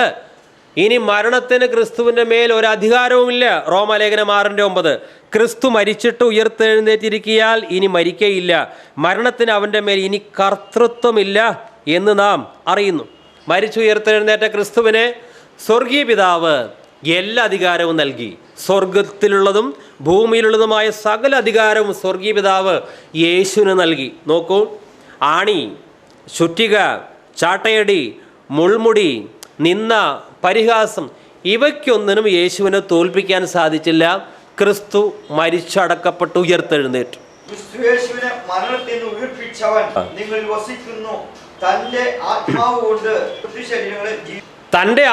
A: ഇനി മരണത്തിന് ക്രിസ്തുവിൻ്റെ മേൽ ഒരു അധികാരവുമില്ല. റോമാലേഖനം 6:9. ക്രിസ്തു മരിച്ചിട്ട് ഉയർത്തെഴുന്നേറ്റിരിക്കിയാൽ ഇനി മരിക്കയില്ല, മരണത്തിന് അവൻ്റെ മേൽ ഇനി കർത്തൃത്വമില്ല എന്ന് നാം അറിയുന്നു. മരിച്ചുയർത്തെഴുന്നേറ്റ ക്രിസ്തുവിനെ സ്വർഗീയ പിതാവ് എല്ലാ അധികാരവും നൽകി. സ്വർഗത്തിലുള്ളതും ഭൂമിയിലുള്ളതുമായ സകല അധികാരവും സ്വർഗീയ പിതാവ് യേശുവിന് നൽകി. നോക്കൂ, ആണി, ചുറ്റിക, ചാട്ടയടി, മുൾമുടി, നിന്ന, പരിഹാസം ഇവയ്ക്കൊന്നിനും യേശുവിനെ തോൽപ്പിക്കാൻ സാധിച്ചില്ല. ക്രിസ്തു മരിച്ചടക്കപ്പെട്ട് ഉയർത്തെഴുന്നേറ്റു.
B: മരണത്തിൽ നിന്ന് ഉയർപ്പിച്ചവൻ നിങ്ങളിൽ വസിക്കുന്നു, തന്റെ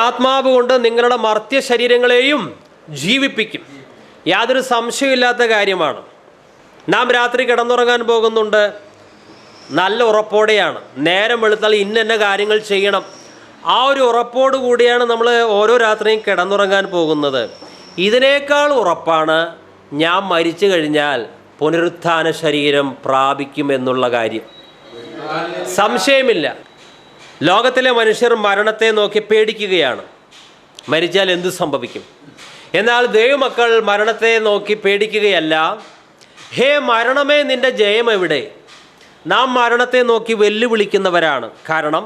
A: ആത്മാവ് കൊണ്ട് നിങ്ങളുടെ മർത്യ ശരീരങ്ങളെയും ജീവിപ്പിക്കും. യാതൊരു സംശയമില്ലാത്ത കാര്യമാണ്. നാം രാത്രി കിടന്നുറങ്ങാൻ പോകുന്നുണ്ട്, നല്ല ഉറപ്പോടെയാണ്. നേരം വെളുത്താൽ ഇന്ന കാര്യങ്ങൾ ചെയ്യണം, ആ ഒരു ഉറപ്പോടു കൂടിയാണ് നമ്മൾ ഓരോ രാത്രിയും കിടന്നുറങ്ങാൻ പോകുന്നത്. ഇതിനേക്കാൾ ഉറപ്പാണ് ഞാൻ മരിച്ചു കഴിഞ്ഞാൽ പുനരുത്ഥാന ശരീരം പ്രാപിക്കുമെന്നുള്ള കാര്യം. സംശയമില്ല. ലോകത്തിലെ മനുഷ്യർ മരണത്തെ നോക്കി പേടിക്കുകയാണ്. മരിച്ചാൽ എന്തു സംഭവിക്കും? എന്നാൽ ദൈവമക്കൾ മരണത്തെ നോക്കി പേടിക്കുകയല്ല. ഹേ മരണമേ, നിൻ്റെ ജയം എവിടെ? നാം മരണത്തെ നോക്കി വെല്ലുവിളിക്കുന്നവരാണ്. കാരണം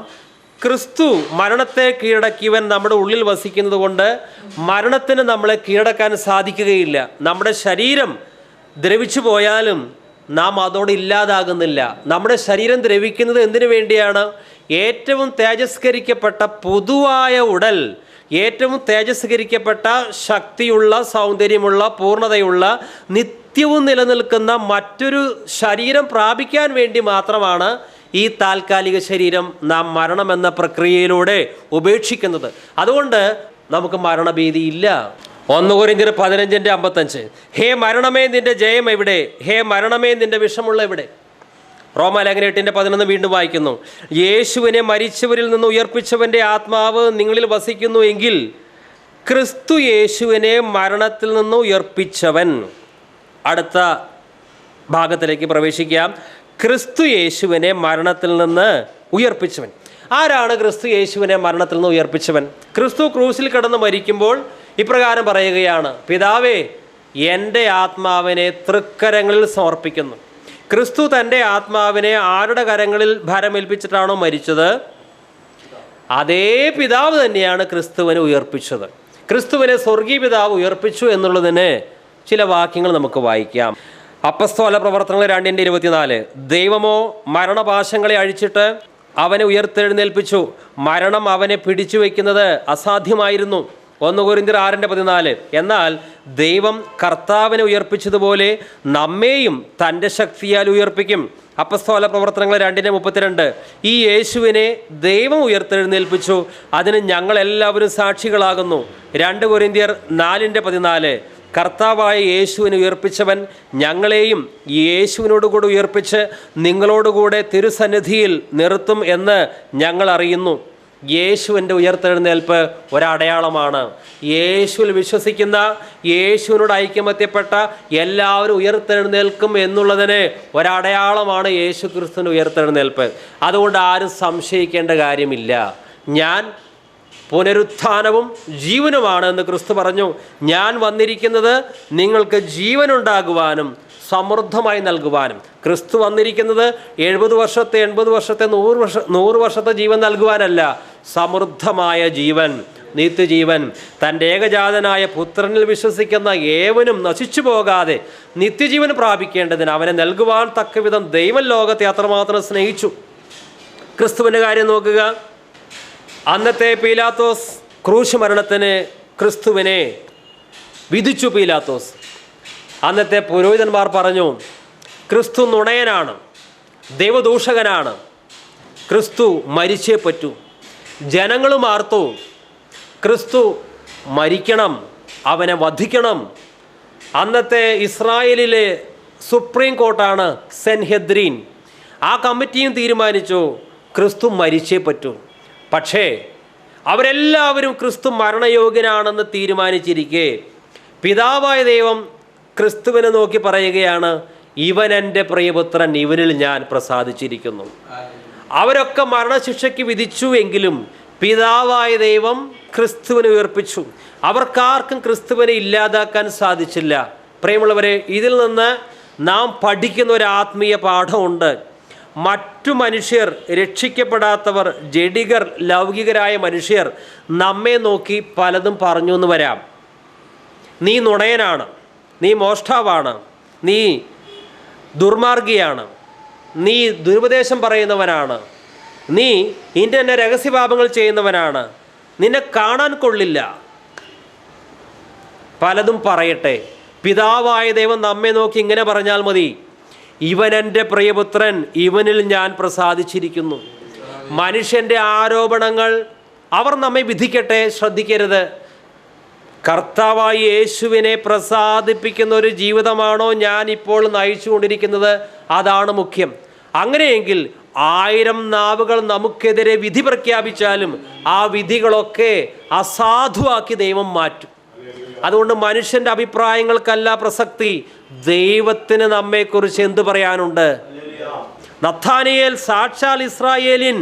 A: ക്രിസ്തു മരണത്തെ കീഴടക്കിയവൻ നമ്മുടെ ഉള്ളിൽ വസിക്കുന്നത് കൊണ്ട് മരണത്തിന് നമ്മളെ കീഴടക്കാൻ സാധിക്കുകയില്ല. നമ്മുടെ ശരീരം ദ്രവിച്ചു പോയാലും നാം അതോടെ ഇല്ലാതാകുന്നില്ല. നമ്മുടെ ശരീരം ദ്രവിക്കുന്നത് എന്തിനു വേണ്ടിയാണ്? ഏറ്റവും തേജസ്കരിക്കപ്പെട്ട പൊതുവായ ഉടൽ, ഏറ്റവും തേജസ്കരിക്കപ്പെട്ട ശക്തിയുള്ള, സൗന്ദര്യമുള്ള, പൂർണ്ണതയുള്ള, നിത്യവും നിലനിൽക്കുന്ന മറ്റൊരു ശരീരം പ്രാപിക്കാൻ വേണ്ടി മാത്രമാണ് ഈ താൽക്കാലിക ശരീരം നാം മരണമെന്ന പ്രക്രിയയിലൂടെ ഉപേക്ഷിക്കുന്നത്. അതുകൊണ്ട് നമുക്ക് മരണഭീതിയില്ല. 1 കൊരിന്ത്യർ 15:55. ഹേ മരണമേ, നിന്റെ ജയം എവിടെ? ഹേ മരണമേ, നിന്റെ വിഷമുള്ള എവിടെ? റോമാലേഖനം 8:11 വീണ്ടും വായിക്കുന്നു, യേശുവിനെ മരിച്ചവരിൽ നിന്ന് ഉയർപ്പിച്ചവൻ്റെ ആത്മാവ് നിങ്ങളിൽ വസിക്കുന്നു എങ്കിൽ ക്രിസ്തു യേശുവിനെ മരണത്തിൽ നിന്ന് ഉയർപ്പിച്ചവൻ. അടുത്ത ഭാഗത്തിലേക്ക് പ്രവേശിക്കാം. ക്രിസ്തു യേശുവിനെ മരണത്തിൽ നിന്ന് ഉയർപ്പിച്ചവൻ. ആരാണ് ക്രിസ്തു യേശുവിനെ മരണത്തിൽ നിന്ന് ഉയർപ്പിച്ചവൻ? ക്രിസ്തു ക്രൂസിൽ കിടന്ന് മരിക്കുമ്പോൾ ഇപ്രകാരം പറയുകയാണ്, പിതാവേ, എൻ്റെ ആത്മാവിനെ തൃക്കരങ്ങളിൽ സമർപ്പിക്കുന്നു. ക്രിസ്തു തൻ്റെ ആത്മാവിനെ ആരുടെ കരങ്ങളിൽ ഭാരമേൽപ്പിച്ചിട്ടാണോ മരിച്ചത്, അതേ പിതാവ് തന്നെയാണ് ക്രിസ്തുവിനെ ഉയർപ്പിച്ചത്. ക്രിസ്തുവിനെ സ്വർഗീയ പിതാവ് ഉയർപ്പിച്ചു എന്നുള്ളതിന് ചില വാക്യങ്ങൾ നമുക്ക് വായിക്കാം. അപ്പസ്തോല പ്രവർത്തനങ്ങൾ 2:24. ദൈവമോ മരണപാശങ്ങളെ അഴിച്ചിട്ട് അവനെ ഉയർത്തെഴുന്നേൽപ്പിച്ചു, മരണം അവനെ പിടിച്ചു വയ്ക്കുന്നത് അസാധ്യമായിരുന്നു. 1 കൊരിന്ത്യർ 6:14. എന്നാൽ ദൈവം കർത്താവിനെ ഉയർപ്പിച്ചതുപോലെ നമ്മെയും തൻ്റെ ശക്തിയാൽ ഉയർപ്പിക്കും. അപ്പസ്തോല പ്രവർത്തനങ്ങൾ 2:32. ഈ യേശുവിനെ ദൈവം ഉയർത്തെഴുന്നേൽപ്പിച്ചു, അതിന് ഞങ്ങളെല്ലാവരും സാക്ഷികളാകുന്നു. 2 കൊരിന്ത്യർ 4:14. കർത്താവായ യേശുവിനെ ഉയർപ്പിച്ചവൻ ഞങ്ങളെയും യേശുവിനോടുകൂടെ ഉയർപ്പിച്ച് നിങ്ങളോടുകൂടെ തിരുസന്നിധിയിൽ നിർത്തും എന്ന് ഞങ്ങൾ അറിയുന്നു. യേശുവിൻ്റെ ഉയർത്തെഴുന്നേൽപ്പ് ഒരടയാളമാണ്. യേശുവിൽ വിശ്വസിക്കുന്ന, യേശുവിനോട് ഐക്യമത്യപ്പെട്ട എല്ലാവരും ഉയർത്തെഴുന്നേൽക്കും എന്നുള്ളതിന് ഒരടയാളമാണ് യേശു ക്രിസ്തുവിൻ്റെ ഉയർത്തെഴുന്നേൽപ്പ്. അതുകൊണ്ട് ആരും സംശയിക്കേണ്ട കാര്യമില്ല. ഞാൻ പുനരുത്ഥാനവും ജീവനുമാണ് എന്ന് ക്രിസ്തു പറഞ്ഞു. ഞാൻ വന്നിരിക്കുന്നത് നിങ്ങൾക്ക് ജീവനുണ്ടാകുവാനും സമൃദ്ധമായി നൽകുവാനും. ക്രിസ്തു വന്നിരിക്കുന്നത് 70 വർഷത്തെ, 80 വർഷത്തെ, 100 വർഷത്തെ ജീവൻ നൽകുവാനല്ല, സമൃദ്ധമായ ജീവൻ, നിത്യജീവൻ. തൻ്റെ ഏകജാതനായ പുത്രനിൽ വിശ്വസിക്കുന്ന ഏവനും നശിച്ചു പോകാതെ നിത്യജീവൻ പ്രാപിക്കേണ്ടതിന് അവനെ നൽകുവാൻ തക്കവിധം ദൈവം ലോകത്തെ അത്രമാത്രം സ്നേഹിച്ചു. ക്രിസ്തുവിൻ്റെ കാര്യം നോക്കുക. അന്നത്തെ പീലാത്തോസ് ക്രൂശ് മരണത്തിന് ക്രിസ്തുവിനെ വിധിച്ചു. പീലാത്തോസ്, അന്നത്തെ പുരോഹിതന്മാർ പറഞ്ഞു, ക്രിസ്തു നുണയനാണ്, ദൈവദൂഷകനാണ്, ക്രിസ്തു മരിച്ചേ പറ്റൂ. ജനങ്ങളും ആർത്തു, ക്രിസ്തു മരിക്കണം, അവനെ വധിക്കണം. അന്നത്തെ ഇസ്രായേലിലെ സുപ്രീം കോർട്ടാണ് സെൻഹെദ്രീൻ. ആ കമ്മിറ്റിയും തീരുമാനിച്ചു, ക്രിസ്തു മരിച്ചേ പറ്റൂ. പക്ഷേ അവരെല്ലാവരും ക്രിസ്തു മരണയോഗ്യനാണെന്ന് തീരുമാനിച്ചിരിക്കെ പിതാവായ ദൈവം ക്രിസ്തുവിനെ നോക്കി പറയുകയാണ്, ഇവൻ എൻ്റെ പ്രിയപുത്രൻ, ഇവനിൽ ഞാൻ പ്രസാദിച്ചിരിക്കുന്നു. അവരൊക്കെ മരണശിക്ഷയ്ക്ക് വിധിച്ചു എങ്കിലും പിതാവായ ദൈവം ക്രിസ്തുവിനെ ഉയർപ്പിച്ചു. അവർക്കാർക്കും ക്രിസ്തുവിനെ ഇല്ലാതാക്കാൻ സാധിച്ചില്ല. പ്രിയമുള്ളവരെ, ഇതിൽ നിന്ന് നാം പഠിക്കുന്ന ഒരു ആത്മീയ പാഠമുണ്ട്. മറ്റു മനുഷ്യർ, രക്ഷിക്കപ്പെടാത്തവർ, ജഡികർ, ലൗകികരായ മനുഷ്യർ നമ്മെ നോക്കി പലതും പറഞ്ഞു എന്ന് വരാം. നീ നുണയനാണ്, നീ മോഷ്ടാവാണ്, നീ ദുർമാർഗിയാണ്, നീ ദുരുപദേശം പറയുന്നവനാണ്, നീ ഇന്ന രഹസ്യപാപങ്ങൾ ചെയ്യുന്നവനാണ്, നിന്നെ കാണാൻ കൊള്ളില്ല, പലതും പറയട്ടെ. പിതാവായ ദൈവം നമ്മെ നോക്കി ഇങ്ങനെ പറഞ്ഞാൽ മതി, ഇവൻ എൻ്റെ പ്രിയപുത്രൻ, ഇവനിൽ ഞാൻ പ്രസാദിച്ചിരിക്കുന്നു. മനുഷ്യൻ്റെ ആരോപണങ്ങൾ അവർ നമ്മെ വിധിക്കട്ടെ, ശ്രദ്ധിക്കരുത്. കർത്താവായ യേശുവിനെ പ്രസാദിപ്പിക്കുന്ന ഒരു ജീവിതമാണോ ഞാൻ ഇപ്പോൾ നയിച്ചുകൊണ്ടിരിക്കുന്നത്? അതാണ് മുഖ്യം. അങ്ങനെയെങ്കിൽ 1000 നാവുകൾ നമുക്കെതിരെ വിധി പ്രഖ്യാപിച്ചാലും ആ വിധികളൊക്കെ അസാധുവാക്കി ദൈവം മാറ്റും. അതുകൊണ്ട് മനുഷ്യൻ്റെ അഭിപ്രായങ്ങൾക്കല്ല പ്രസക്തി, ദൈവത്തിന് നമ്മെക്കുറിച്ച് എന്ത് പറയാനുണ്ട്? നഥാനിയേൽ സാക്ഷാൽ ഇസ്രായേലിൻ,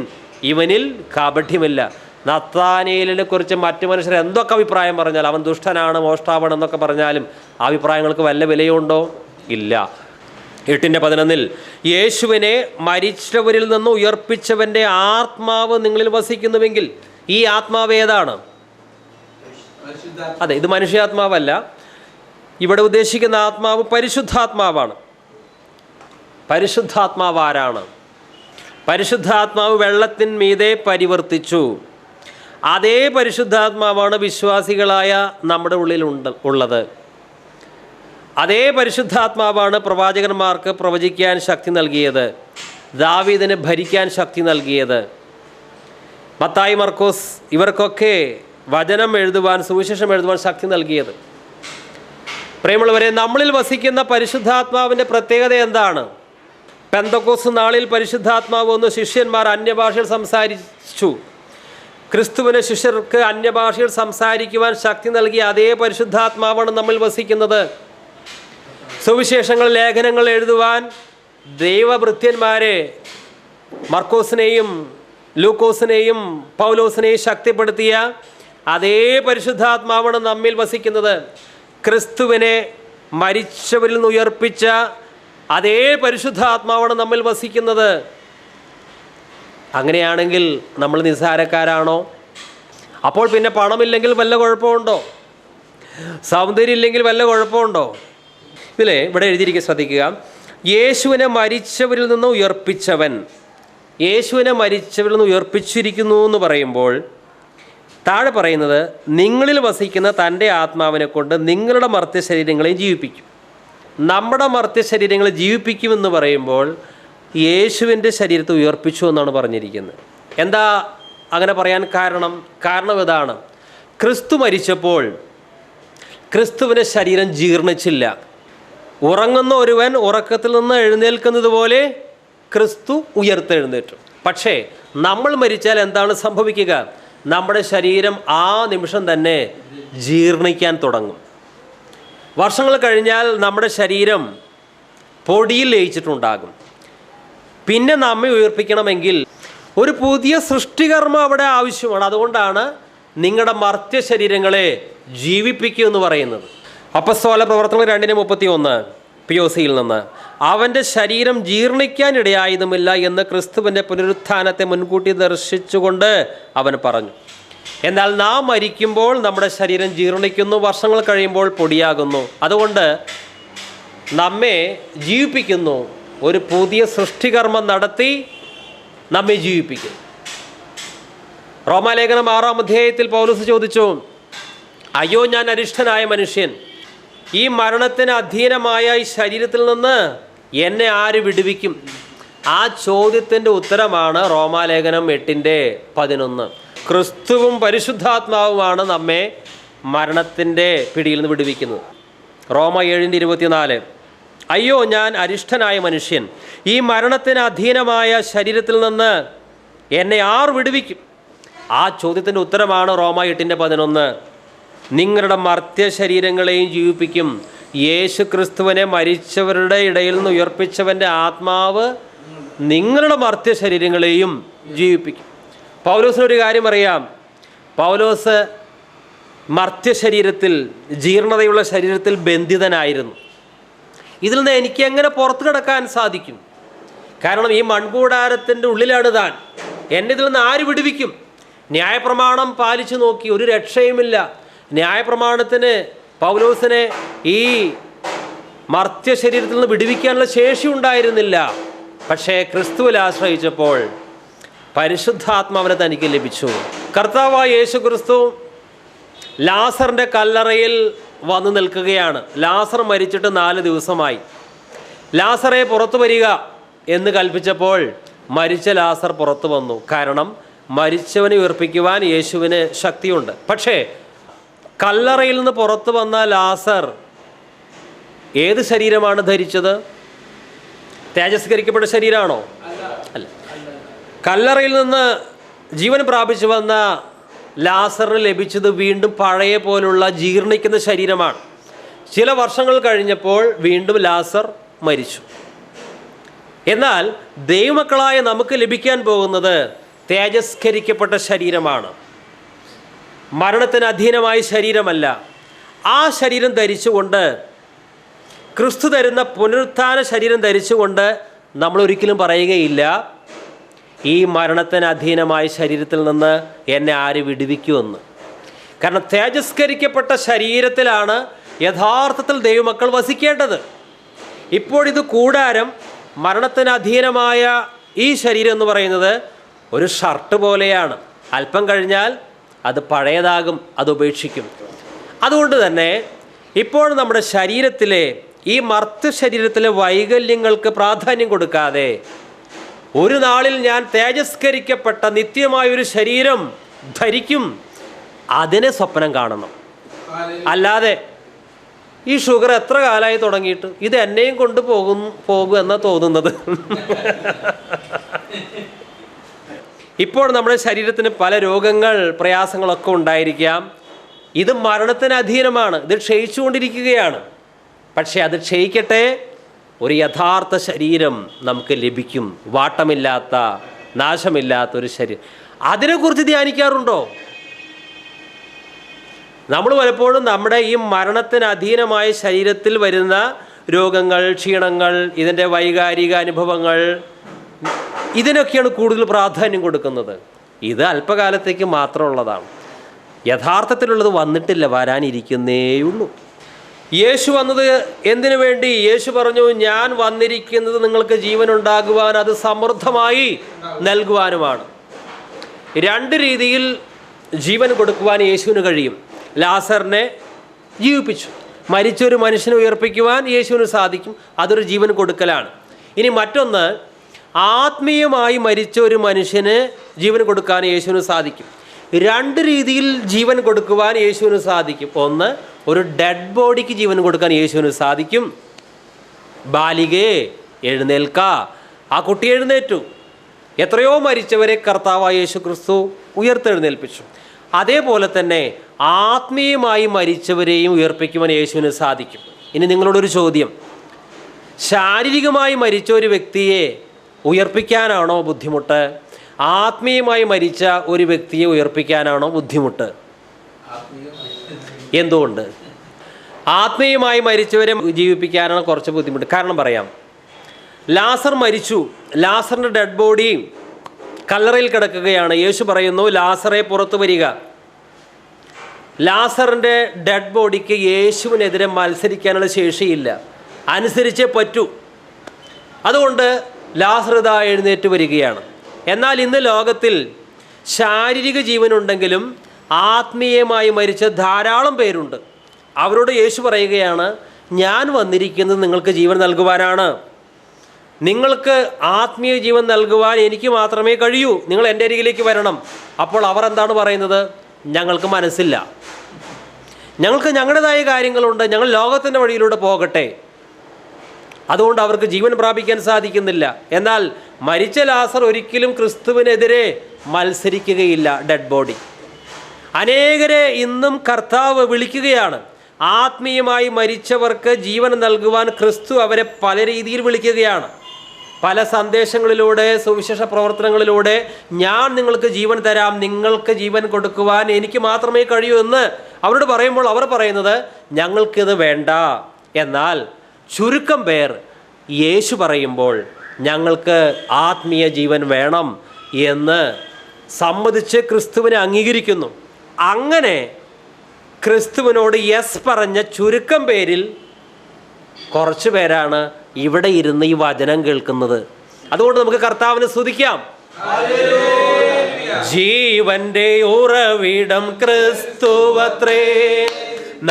A: ഇവനിൽ കാപഠ്യമില്ല. നഥാനിയേലിനെ കുറിച്ച് മറ്റു മനുഷ്യർ എന്തൊക്കെ അഭിപ്രായം പറഞ്ഞാൽ, അവൻ ദുഷ്ടനാണ്, മോഷ്ടാവാണ് എന്നൊക്കെ പറഞ്ഞാലും ആ അഭിപ്രായങ്ങൾക്ക് വല്ല വിലയുണ്ടോ? ഇല്ല. 8:11 യേശുവിനെ മരിച്ചവരിൽ നിന്ന് ഉയർപ്പിച്ചവൻ്റെ ആത്മാവ് നിങ്ങളിൽ വസിക്കുന്നുവെങ്കിൽ, ഈ ആത്മാവ് ഏതാണ്? അതെ, ഇത് മനുഷ്യാത്മാവല്ല. ഇവിടെ ഉദ്ദേശിക്കുന്ന ആത്മാവ് പരിശുദ്ധാത്മാവാണ്. പരിശുദ്ധാത്മാവ് ആരാണ്? പരിശുദ്ധാത്മാവ് വെള്ളത്തിന്മീതെ പരിവർത്തിച്ചു. അതേ പരിശുദ്ധാത്മാവാണ് വിശ്വാസികളായ നമ്മുടെ ഉള്ളത്. അതേ പരിശുദ്ധാത്മാവാണ് പ്രവാചകന്മാർക്ക് പ്രവചിക്കാൻ ശക്തി നൽകിയത്, ദാവീദിന് ഭരിക്കാൻ ശക്തി നൽകിയത്, മത്തായി, മർക്കോസ് ഇവർക്കൊക്കെ വചനം എഴുതുവാൻ, സുവിശേഷം എഴുതുവാൻ ശക്തി നൽകിയത്. പ്രിയമുള്ളവരെ, നമ്മളിൽ വസിക്കുന്ന പരിശുദ്ധാത്മാവിൻ്റെ പ്രത്യേകത എന്താണ്? പെന്തക്കോസ്ത് നാളിൽ പരിശുദ്ധാത്മാവ് വന്നു, ശിഷ്യന്മാർ അന്യഭാഷയിൽ സംസാരിച്ചു. ക്രിസ്തുവിന് ശിഷ്യർക്ക് അന്യഭാഷയിൽ സംസാരിക്കുവാൻ ശക്തി നൽകിയ അതേ പരിശുദ്ധാത്മാവാണ് നമ്മിൽ വസിക്കുന്നത്. സുവിശേഷങ്ങൾ, ലേഖനങ്ങൾ എഴുതുവാൻ ദൈവഭൃത്യന്മാരെ മർക്കോസിനെയും ലൂക്കോസിനെയും പൗലോസിനെയും ശക്തിപ്പെടുത്തിയ അതേ പരിശുദ്ധാത്മാവാണ് നമ്മിൽ വസിക്കുന്നത്. ക്രിസ്തുവിനെ മരിച്ചവരിൽ നിന്ന് ഉയർപ്പിച്ച അതേ പരിശുദ്ധാത്മാവാണ് നമ്മിൽ വസിക്കുന്നത്. അങ്ങനെയാണെങ്കിൽ നമ്മൾ നിസ്സാരക്കാരാണോ? അപ്പോൾ പിന്നെ പണമില്ലെങ്കിൽ വല്ല കുഴപ്പമുണ്ടോ? സൗന്ദര്യം ഇല്ലെങ്കിൽ വല്ല കുഴപ്പമുണ്ടോ? ഇവിടെ എഴുതിയിരിക്കുക, ശ്രദ്ധിക്കുക. യേശുവിനെ മരിച്ചവരിൽ നിന്ന് ഉയർപ്പിച്ചവൻ, യേശുവിനെ മരിച്ചവരിൽ നിന്ന് ഉയർപ്പിച്ചിരിക്കുന്നു എന്ന് പറയുമ്പോൾ താഴെ പറയുന്നത്, നിങ്ങളിൽ വസിക്കുന്ന തൻ്റെ ആത്മാവിനെ കൊണ്ട് നിങ്ങളുടെ മർത്യ ശരീരങ്ങളെയും ജീവിപ്പിക്കും. നമ്മുടെ മർത്യ ശരീരങ്ങളെ ജീവിപ്പിക്കുമെന്ന് പറയുമ്പോൾ യേശുവിൻ്റെ ശരീരത്തെ ഉയർപ്പിച്ചു എന്നാണ് പറഞ്ഞിരിക്കുന്നത്. എന്താ അങ്ങനെ പറയാൻ കാരണം ഇതാണ്. ക്രിസ്തു മരിച്ചപ്പോൾ ക്രിസ്തുവിൻ്റെ ശരീരം ജീർണിച്ചില്ല. ഉറങ്ങുന്ന ഒരുവൻ ഉറക്കത്തിൽ നിന്ന് എഴുന്നേൽക്കുന്നത് പോലെ ക്രിസ്തു ഉയർത്തെഴുന്നേറ്റു. പക്ഷേ നമ്മൾ മരിച്ചാൽ എന്താണ് സംഭവിക്കുക? നമ്മുടെ ശരീരം ആ നിമിഷം തന്നെ ജീർണിക്കാൻ തുടങ്ങും. വർഷങ്ങൾ കഴിഞ്ഞാൽ നമ്മുടെ ശരീരം പൊടിയിൽ ലയിച്ചിട്ടുണ്ടാകും. പിന്നെ നമ്മെ ഉയർപ്പിക്കണമെങ്കിൽ ഒരു പുതിയ സൃഷ്ടികർമ്മം അവിടെ ആവശ്യമാണ്. അതുകൊണ്ടാണ് നിങ്ങളുടെ മർത്യ ശരീരങ്ങളെ ജീവിപ്പിക്കുക എന്ന് പറയുന്നത്. അപ്പസ്തോല പ്രവർത്തനങ്ങൾ 2:31 പിയോസിയിൽ നിന്ന്, അവൻ്റെ ശരീരം ജീർണിക്കാനിടയായതുമില്ല എന്ന് ക്രിസ്തുവിൻ്റെ പുനരുത്ഥാനത്തെ മുൻകൂട്ടി ദർശിച്ചുകൊണ്ട് അവൻ പറഞ്ഞു. എന്നാൽ നാം മരിക്കുമ്പോൾ നമ്മുടെ ശരീരം ജീർണിക്കുന്നു, വർഷങ്ങൾ കഴിയുമ്പോൾ പൊടിയാകുന്നു. അതുകൊണ്ട് നമ്മെ ജീവിപ്പിക്കുന്നു, ഒരു പുതിയ സൃഷ്ടികർമ്മം നടത്തി നമ്മെ ജീവിപ്പിക്കും. റോമാലേഖനം 6-ാം അധ്യായത്തിൽ പൗലോസ് ചോദിച്ചു, അയ്യോ ഞാൻ അരിഷ്ടനായ മനുഷ്യൻ, ഈ മരണത്തിന് അധീനമായ ഈ ശരീരത്തിൽ നിന്ന് എന്നെ ആര് വിടുവിക്കും? ആ ചോദ്യത്തിൻ്റെ ഉത്തരമാണ് റോമാലേഖനം 8:11. ക്രിസ്തുവും പരിശുദ്ധാത്മാവുമാണ് നമ്മെ മരണത്തിൻ്റെ പിടിയിൽ നിന്ന് വിടുവിക്കുന്നത്. റോമ 7:24, അയ്യോ ഞാൻ അരിഷ്ടനായ മനുഷ്യൻ, ഈ മരണത്തിന് അധീനമായ ശരീരത്തിൽ നിന്ന് എന്നെ ആർ വിടുവിക്കും? ആ ചോദ്യത്തിൻ്റെ ഉത്തരമാണ് റോമ 8:11. നിങ്ങളുടെ മർത്യ ശരീരങ്ങളെയും ജീവിപ്പിക്കും. യേശു ക്രിസ്തുവിനെ മരിച്ചവരുടെ ഇടയിൽ നിന്ന് ഉയർപ്പിച്ചവൻ്റെ ആത്മാവ് നിങ്ങളുടെ മർത്യ ശരീരങ്ങളെയും ജീവിപ്പിക്കും. പൗലോസിനൊരു കാര്യം അറിയാം. പൗലോസ് മർത്യ ശരീരത്തിൽ, ജീർണതയുള്ള ശരീരത്തിൽ ബന്ധിതനായിരുന്നു. ഇതിൽ നിന്ന് എനിക്ക് എങ്ങനെ പുറത്തു കിടക്കാൻ സാധിക്കും? കാരണം ഈ മൺകൂടാരത്തിൻ്റെ ഉള്ളിലാണ് താൻ. എന്നെ ഇതിൽ നിന്ന് ആര് വിടുവിക്കും? ന്യായപ്രമാണം പാലിച്ചു നോക്കി, ഒരു രക്ഷയുമില്ല. ന്യായപ്രമാണത്തിന് പൗലോസിനെ ഈ മർത്യ ശരീരത്തിൽ നിന്ന് വിടുവിക്കാനുള്ള ശേഷി ഉണ്ടായിരുന്നില്ല. പക്ഷേ ക്രിസ്തുവിൽ ആശ്രയിച്ചപ്പോൾ പരിശുദ്ധാത്മാവിനെ തനിക്ക് ലഭിച്ചു. കർത്താവായ യേശു ക്രിസ്തു ലാസറിൻ്റെ കല്ലറയിൽ വന്നു നിൽക്കുകയാണ്. ലാസർ മരിച്ചിട്ട് 4 ദിവസമായി. ലാസറെ പുറത്തു വരിക എന്ന് കൽപ്പിച്ചപ്പോൾ മരിച്ച ലാസർ പുറത്തു വന്നു. കാരണം മരിച്ചവനെ ഉയർപ്പിക്കുവാൻ യേശുവിന് ശക്തിയുണ്ട്. പക്ഷേ കല്ലറയിൽ നിന്ന് പുറത്തു വന്ന ലാസർ ഏത് ശരീരമാണ് ധരിച്ചത്? തേജസ്കരിക്കപ്പെട്ട ശരീരമാണോ? അല്ല. കല്ലറയിൽ നിന്ന് ജീവൻ പ്രാപിച്ചു വന്ന ലാസറിന് ലഭിച്ചത് വീണ്ടും പഴയ പോലുള്ള ജീർണിക്കുന്ന ശരീരമാണ്. ചില വർഷങ്ങൾ കഴിഞ്ഞപ്പോൾ വീണ്ടും ലാസർ മരിച്ചു. എന്നാൽ ദൈവമക്കളായ നമുക്ക് ലഭിക്കാൻ പോകുന്നത് തേജസ്കരിക്കപ്പെട്ട ശരീരമാണ്. മരണത്തിന് അധീനമായ ശരീരമല്ല. ആ ശരീരം ധരിച്ചുകൊണ്ട്, ക്രിസ്തു തരുന്ന പുനരുത്ഥാന ശരീരം ധരിച്ചുകൊണ്ട് നമ്മൾ ഒരിക്കലും പറയുകയില്ല, ഈ മരണത്തിന് അധീനമായ ശരീരത്തിൽ നിന്ന് എന്നെ ആര് വിടുവിക്കുമെന്ന്. കാരണം തേജസ്കരിക്കപ്പെട്ട ശരീരത്തിലാണ് യഥാർത്ഥത്തിൽ ദൈവമക്കൾ വസിക്കേണ്ടത്. ഇപ്പോഴിത് കൂടാരം, മരണത്തിന് അധീനമായ ഈ ശരീരം എന്ന് പറയുന്നത് ഒരു ഷർട്ട് പോലെയാണ്. അല്പം കഴിഞ്ഞാൽ അത് പഴയതാകും, അത് ഉപേക്ഷിക്കും. അതുകൊണ്ട് തന്നെ ഇപ്പോൾ നമ്മുടെ ശരീരത്തിലെ ഈ മർത്യ ശരീരത്തിലെ വൈകല്യങ്ങൾക്ക് പ്രാധാന്യം കൊടുക്കാതെ ഒരു നാളിൽ ഞാൻ തേജസ്കരിക്കപ്പെട്ട നിത്യമായൊരു ശരീരം ധരിക്കും, അതിനെ സ്വപ്നം കാണണം. അല്ലാതെ ഈ ഷുഗർ എത്ര കാലമായി തുടങ്ങിയിട്ട് ഇത് എന്നെയും കൊണ്ട് പോകുമെന്നാണ് തോന്നുന്നത്. ഇപ്പോൾ നമ്മുടെ ശരീരത്തിന് പല രോഗങ്ങൾ, പ്രയാസങ്ങളൊക്കെ ഉണ്ടായിരിക്കാം. ഇത് മരണത്തിന് അധീനമാണ്, ഇത് ക്ഷയിച്ചുകൊണ്ടിരിക്കുകയാണ്. പക്ഷേ അത് ക്ഷയിക്കട്ടെ, ഒരു യഥാർത്ഥ ശരീരം നമുക്ക് ലഭിക്കും. വാട്ടമില്ലാത്ത, നാശമില്ലാത്ത ഒരു ശരീരം. അതിനെക്കുറിച്ച് ധ്യാനിക്കാറുണ്ടോ? നമ്മൾ പലപ്പോഴും നമ്മുടെ ഈ മരണത്തിന് അധീനമായ ശരീരത്തിൽ വരുന്ന രോഗങ്ങൾ, ക്ഷീണങ്ങൾ, ഇതിൻ്റെ വൈകാരിക അനുഭവങ്ങൾ, ഇതിനൊക്കെയാണ് കൂടുതൽ പ്രാധാന്യം കൊടുക്കുന്നത്. ഇത് അല്പകാലത്തേക്ക് മാത്രമുള്ളതാണ്. യഥാർത്ഥത്തിലുള്ളത് വന്നിട്ടില്ല, വരാനിരിക്കുന്നേയുള്ളൂ. യേശു വന്നത് എന്തിനു വേണ്ടി? യേശു പറഞ്ഞു, ഞാൻ വന്നിരിക്കുന്നത് നിങ്ങൾക്ക് ജീവൻ ഉണ്ടാകുവാൻ, അത് സമൃദ്ധമായി നൽകുവാനുമാണ്. 2 രീതിയിൽ ജീവൻ കൊടുക്കുവാൻ യേശുവിന് കഴിയും. ലാസറിനെ ജീവിപ്പിച്ചു. മരിച്ചൊരു മനുഷ്യനെ ഉയർപ്പിക്കുവാൻ യേശുവിന് സാധിക്കും. അതൊരു ജീവൻ കൊടുക്കലാണ്. ഇനി മറ്റൊന്ന്, ആത്മീയമായി മരിച്ച ഒരു മനുഷ്യന് ജീവൻ കൊടുക്കാൻ യേശുവിന് സാധിക്കും. 2 രീതിയിൽ ജീവൻ കൊടുക്കുവാൻ യേശുവിന് സാധിക്കും. ഒന്ന്, ഒരു ഡെഡ് ബോഡിക്ക് ജീവൻ കൊടുക്കാൻ യേശുവിന് സാധിക്കും. ബാലികേ എഴുന്നേൽക്ക, ആ കുട്ടി എഴുന്നേറ്റു. എത്രയോ മരിച്ചവരെ കർത്താവായ യേശു ക്രിസ്തു ഉയർത്തെഴുന്നേൽപ്പിച്ചു. അതേപോലെ തന്നെ ആത്മീയമായി മരിച്ചവരെയും ഉയർപ്പിക്കുവാൻ യേശുവിന് സാധിക്കും. ഇനി നിങ്ങളോടൊരു ചോദ്യം, ശാരീരികമായി മരിച്ച ഒരു വ്യക്തിയെ ഉയർപ്പിക്കാനാണോ ബുദ്ധിമുട്ട്? ആത്മീയമായി മരിച്ച ഒരു വ്യക്തിയെ ഉയർപ്പിക്കാനാണോ ബുദ്ധിമുട്ട്? എന്തുകൊണ്ട്? ആത്മീയമായി മരിച്ചവരെ ജീവിപ്പിക്കാനാണ് കുറച്ച് ബുദ്ധിമുട്ട്. കാരണം പറയാം. ലാസർ മരിച്ചു. ലാസറിൻ്റെ ഡെഡ് ബോഡി കല്ലറയിൽ കിടക്കുകയാണ്. യേശു പറയുന്നു, ലാസറെ പുറത്തു വരിക. ലാസറിൻ്റെ ഡെഡ് ബോഡിക്ക് യേശുവിനെതിരെ മത്സരിക്കാനുള്ള ശേഷിയില്ല, അനുസരിച്ചേ പറ്റൂ. അതുകൊണ്ട് ലാസർ ഇതാ എഴുന്നേറ്റ് വരികയാണ്. എന്നാൽ ഇന്ന് ലോകത്തിൽ ശാരീരിക ജീവനുണ്ടെങ്കിലും ആത്മീയമായി മരിച്ച ധാരാളം പേരുണ്ട്. അവരോട് യേശു പറയുകയാണ്, ഞാൻ വന്നിരിക്കുന്നത് നിങ്ങൾക്ക് ജീവൻ നൽകുവാനാണ്. നിങ്ങൾക്ക് ആത്മീയ ജീവൻ നൽകുവാൻ എനിക്ക് മാത്രമേ കഴിയൂ. നിങ്ങൾ എൻ്റെ അരികിലേക്ക് വരണം. അപ്പോൾ അവർ എന്താണ് പറയുന്നത്? ഞങ്ങൾക്ക് മനസ്സില്ല, ഞങ്ങൾക്ക് ഞങ്ങളുടേതായ കാര്യങ്ങളുണ്ട്, ഞങ്ങൾ ലോകത്തിൻ്റെ വഴിയിലൂടെ പോകട്ടെ. അതുകൊണ്ട് അവർക്ക് ജീവൻ പ്രാപിക്കാൻ സാധിക്കുന്നില്ല. എന്നാൽ മരിച്ച ലാസർ ഒരിക്കലും ക്രിസ്തുവിനെതിരെ മത്സരിക്കുകയില്ല ഡെഡ് ബോഡി. അനേകരെ ഇന്നും കർത്താവ് വിളിക്കുകയാണ്. ആത്മീയമായി മരിച്ചവർക്ക് ജീവൻ നൽകുവാൻ ക്രിസ്തു അവരെ പല രീതിയിൽ വിളിക്കുകയാണ്. പല സന്ദേശങ്ങളിലൂടെ, സുവിശേഷ പ്രവർത്തനങ്ങളിലൂടെ ഞാൻ നിങ്ങൾക്ക് ജീവൻ തരാം, നിങ്ങൾക്ക് ജീവൻ കൊടുക്കുവാൻ എനിക്ക് മാത്രമേ കഴിയൂ എന്ന് അവരോട് പറയുമ്പോൾ അവർ പറയുന്നത് ഞങ്ങൾക്കിത് വേണ്ട. എന്നാൽ ചുരുക്കം പേർ യേശു പറയുമ്പോൾ ഞങ്ങൾക്ക് ആത്മീയ ജീവൻ വേണം എന്ന് സമ്മതിച്ച് ക്രിസ്തുവിനെ അംഗീകരിക്കുന്നു. അങ്ങനെ ക്രിസ്തുവിനോട് യെസ് പറഞ്ഞ ചുരുക്കം പേരിൽ കുറച്ച് പേരാണ് ഇവിടെ ഇരുന്ന് ഈ വചനം കേൾക്കുന്നത്. അതുകൊണ്ട് നമുക്ക് കർത്താവിനെ സ്തുതിക്കാം. ജീവന്റെ ഉറവിടം ക്രിസ്തുവത്രേ,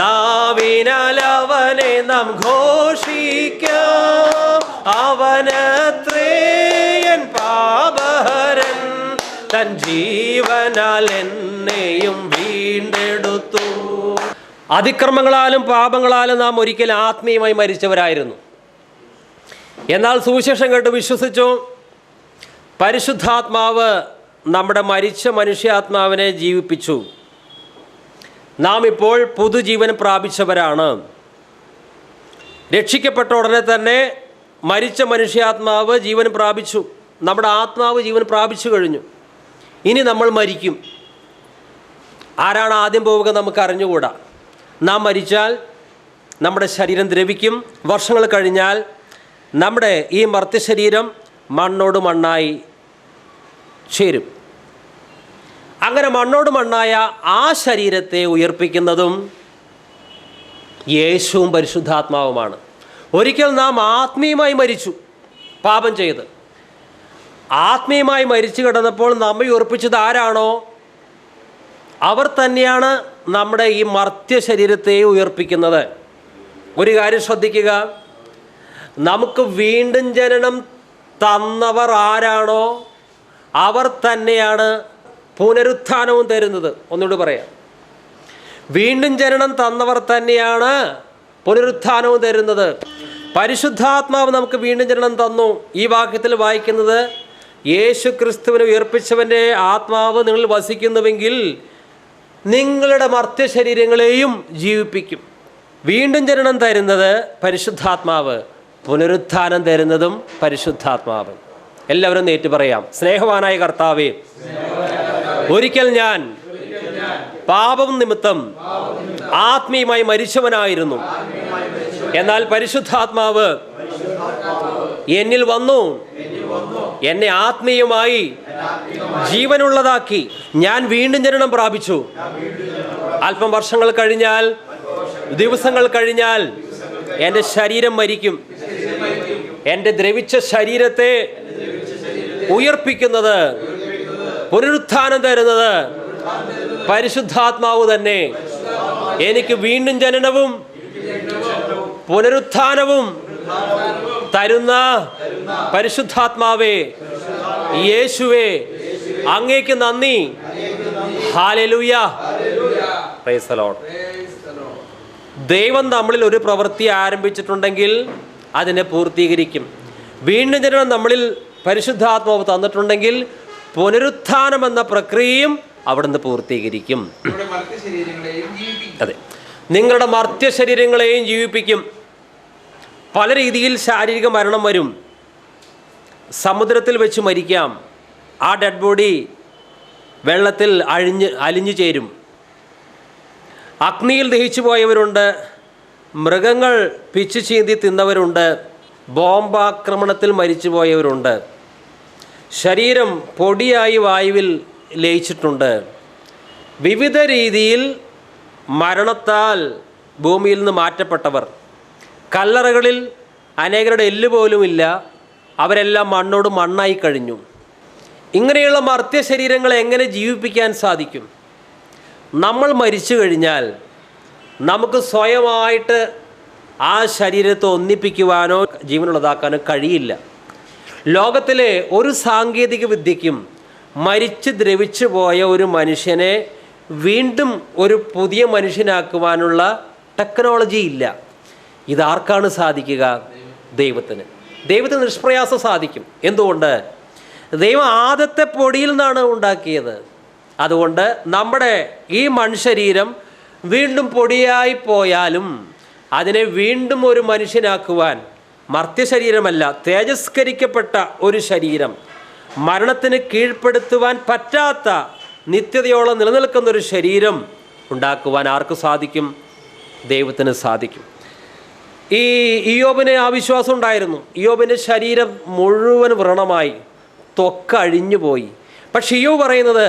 A: നാവിനാൽ അവനെ നാം ഘോഷിക്കാം. അവനത്രേ എൻ പാപഹരൻ, തൻ ജീവനാൽ എന്നെയും വീണ്ടെടുത്തു. അതിക്രമങ്ങളാലും പാപങ്ങളാലും നാം ഒരിക്കൽ ആത്മീയമായി മരിച്ചവരായിരുന്നു. എന്നാൽ സുവിശേഷം കേട്ട് വിശ്വസിച്ചു. പരിശുദ്ധാത്മാവ് നമ്മുടെ മരിച്ച മനുഷ്യാത്മാവിനെ ജീവിപ്പിച്ചു. നാം ഇപ്പോൾ പുതുജീവൻ പ്രാപിച്ചവരാണ്. രക്ഷിക്കപ്പെട്ട ഉടനെ തന്നെ മരിച്ച മനുഷ്യാത്മാവ് ജീവൻ പ്രാപിച്ചു. നമ്മുടെ ആത്മാവ് ജീവൻ പ്രാപിച്ചു കഴിഞ്ഞു. ഇനി നമ്മൾ മരിക്കും. ആരാണ് ആദ്യം പോവുക നമുക്ക് അറിഞ്ഞുകൂടാ. നാം മരിച്ചാൽ നമ്മുടെ ശരീരം ദ്രവിക്കും. വർഷങ്ങൾ കഴിഞ്ഞാൽ നമ്മുടെ ഈ മർത്യശരീരം മണ്ണോട് മണ്ണായി ചേരും. അങ്ങനെ മണ്ണോട് മണ്ണായ ആ ശരീരത്തെ ഉയർപ്പിക്കുന്നതും യേശുവും പരിശുദ്ധാത്മാവുമാണ്. ഒരിക്കൽ നാം ആത്മീയമായി മരിച്ചു, പാപം ചെയ്ത് ആത്മീയമായി മരിച്ചു കിടന്നപ്പോൾ നമ്മെ ഉയർപ്പിച്ചത് ആരാണോ അവർ തന്നെയാണ് നമ്മുടെ ഈ മർത്യ ശരീരത്തെ ഉയർപ്പിക്കുന്നത്. ഒരു കാര്യം ശ്രദ്ധിക്കുക, നമുക്ക് വീണ്ടും ജനനം തന്നവർ ആരാണോ അവർ തന്നെയാണ് പുനരുത്ഥാനവും തരുന്നത്. ഒന്നുകൂടി പറയാം, വീണ്ടും ജനനം തന്നവർ തന്നെയാണ് പുനരുത്ഥാനവും തരുന്നത്. പരിശുദ്ധാത്മാവ് നമുക്ക് വീണ്ടും ജനനം തന്നു. ഈ വാക്യത്തിൽ വായിക്കുന്നത് യേശു ക്രിസ്തുവിനെ ഉയർപ്പിച്ചവൻ്റെ ആത്മാവ് നിങ്ങളിൽ വസിക്കുന്നുവെങ്കിൽ നിങ്ങളുടെ മർത്യ ശരീരങ്ങളെയും ജീവിപ്പിക്കും. വീണ്ടും ജനനം തരുന്നത് പരിശുദ്ധാത്മാവ്, പുനരുത്ഥാനം തരുന്നതും പരിശുദ്ധാത്മാവ്. എല്ലാവരും നേറ്റു പറയാം, സ്നേഹവാനായ കർത്താവേ, ഒരിക്കൽ ഞാൻ പാപം നിമിത്തം ആത്മീയമായി മരിച്ചവനായിരുന്നു. എന്നാൽ പരിശുദ്ധാത്മാവ് എന്നിൽ വന്നു, എന്നെ ആത്മീയമായി ജീവനുള്ളതാക്കി. ഞാൻ വീണ്ടും ജനനം പ്രാപിച്ചു. അല്പം വർഷങ്ങൾ കഴിഞ്ഞാൽ, ദിവസങ്ങൾ കഴിഞ്ഞാൽ എൻ്റെ ശരീരം മരിക്കും. എൻ്റെ ദ്രവിച്ച ശരീരത്തെ ഉയർപ്പിക്കുന്നത്, പുനരുത്ഥാനം തരുന്നത് പരിശുദ്ധാത്മാവ് തന്നെ. എനിക്ക് വീണ്ടും ജനനവും പുനരുത്ഥാനവും തരുന്ന പരിശുദ്ധാത്മാവേ, യേശുവേ, അങ്ങേക്ക് നന്ദി. Hallelujah, praise the Lord. ദൈവം നമ്മളിൽ ഒരു പ്രവൃത്തി ആരംഭിച്ചിട്ടുണ്ടെങ്കിൽ അതിനെ പൂർത്തീകരിക്കും. വീണ്ടും ജനനം നമ്മളിൽ പരിശുദ്ധാത്മാവ് തന്നിട്ടുണ്ടെങ്കിൽ പുനരുത്ഥാനം എന്ന പ്രക്രിയയും അവിടുന്ന് പൂർത്തീകരിക്കും. അതെ, നിങ്ങളുടെ മർത്യ ശരീരങ്ങളെയും ജീവിപ്പിക്കും. പല രീതിയിൽ ശാരീരിക മരണം വരും. സമുദ്രത്തിൽ വെച്ച് മരിക്കാം. ആ ഡെഡ് ബോഡി വെള്ളത്തിൽ അലിഞ്ഞു ചേരും. അഗ്നിയിൽ ദഹിച്ചു പോയവരുണ്ട്, മൃഗങ്ങൾ പിച്ചു ചീന്തി തിന്നവരുണ്ട്, ബോംബാക്രമണത്തിൽ മരിച്ചു പോയവരുണ്ട്, ശരീരം പൊടിയായി വായുവിൽ ലയിച്ചിട്ടുണ്ട്. വിവിധ രീതിയിൽ മരണത്താൽ ഭൂമിയിൽ നിന്ന് മാറ്റപ്പെട്ടവർ. കല്ലറകളിൽ അനേകരുടെ എല്ല് പോലുമില്ല, അവരെല്ലാം മണ്ണോട് മണ്ണായി കഴിഞ്ഞു. ഇങ്ങനെയുള്ള മർത്യ ശരീരങ്ങളെ എങ്ങനെ ജീവിപ്പിക്കാൻ സാധിക്കും? നമ്മൾ മരിച്ചു കഴിഞ്ഞാൽ നമുക്ക് സ്വയമായിട്ട് ആ ശരീരത്തെ ഒന്നിപ്പിക്കുവാനോ ജീവനുള്ളതാക്കാനോ കഴിയില്ല. ലോകത്തിലെ ഒരു സാങ്കേതിക വിദ്യയ്ക്കും മരിച്ച് ദ്രവിച്ചു പോയ ഒരു മനുഷ്യനെ വീണ്ടും ഒരു പുതിയ മനുഷ്യനാക്കുവാനുള്ള ടെക്നോളജി ഇല്ല. ഇതാർക്കാണ് സാധിക്കുക? ദൈവത്തിന്. ദൈവത്തിന് നിഷ്പ്രയാസം സാധിക്കും. എന്തുകൊണ്ട്? ദൈവം ആദത്തെ പൊടിയിൽ നിന്നാണ് ഉണ്ടാക്കിയത്. അതുകൊണ്ട് നമ്മുടെ ഈ മൺശരീരം വീണ്ടും പൊടിയായി പോയാലും അതിനെ വീണ്ടും ഒരു മനുഷ്യനാക്കുവാൻ, മർത്യശരീരമല്ല, തേജസ്കരിക്കപ്പെട്ട ഒരു ശരീരം, മരണത്തിന് കീഴ്പ്പെടുത്തുവാൻ പറ്റാത്ത നിത്യതയോളം നിലനിൽക്കുന്നൊരു ശരീരം ഉണ്ടാക്കുവാൻ ആർക്ക് സാധിക്കും? ദൈവത്തിന് സാധിക്കും. ഈ ഇയ്യോബിന് ആ വിശ്വാസം ഉണ്ടായിരുന്നു. ഇയ്യോബിൻ്റെ ശരീരം മുഴുവൻ വ്രണമായി, ത്വക്ക് അഴിഞ്ഞു പോയി. പക്ഷെ ഇയ്യോബ് പറയുന്നത്,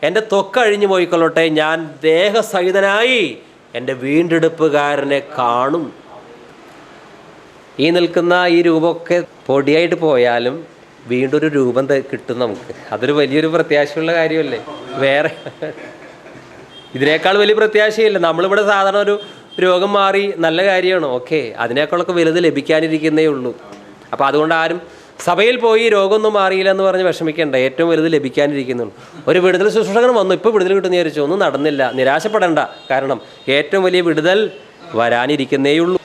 A: എൻ്റെ ത്വക്ക് അഴിഞ്ഞു പോയിക്കൊള്ളട്ടെ, ഞാൻ ദേഹസഹിതനായി എൻ്റെ വീണ്ടെടുപ്പുകാരനെ കാണും. ഈ നിൽക്കുന്ന ഈ രൂപമൊക്കെ പൊടിയായിട്ട് പോയാലും വീണ്ടും ഒരു രൂപം കിട്ടും നമുക്ക്. അതൊരു വലിയൊരു പ്രത്യാശയുള്ള കാര്യമല്ലേ? വേറെ ഇതിനേക്കാൾ വലിയ പ്രത്യാശയില്ല. നമ്മളിവിടെ സാധാരണ ഒരു രോഗം മാറി നല്ല കാര്യമാണ്, ഓക്കെ, അതിനേക്കാളൊക്കെ വലുത് ലഭിക്കാനിരിക്കുന്നേ ഉള്ളൂ. അപ്പോൾ അതുകൊണ്ട് ആരും സഭയിൽ പോയി രോഗമൊന്നും മാറിയില്ല എന്ന് പറഞ്ഞ് വിഷമിക്കേണ്ട. ഏറ്റവും വലുത് ലഭിക്കാനിരിക്കുന്നുള്ളൂ. ഒരു വിടുതൽ ശുശ്രൂഷകൻ വന്നു, ഇപ്പോൾ വിടുതൽ കിട്ടുന്ന വിചാരിച്ചു, ഒന്നും നടന്നില്ല, നിരാശപ്പെടേണ്ട. കാരണം ഏറ്റവും വലിയ വിടുതൽ വരാനിരിക്കുന്നേയുള്ളൂ.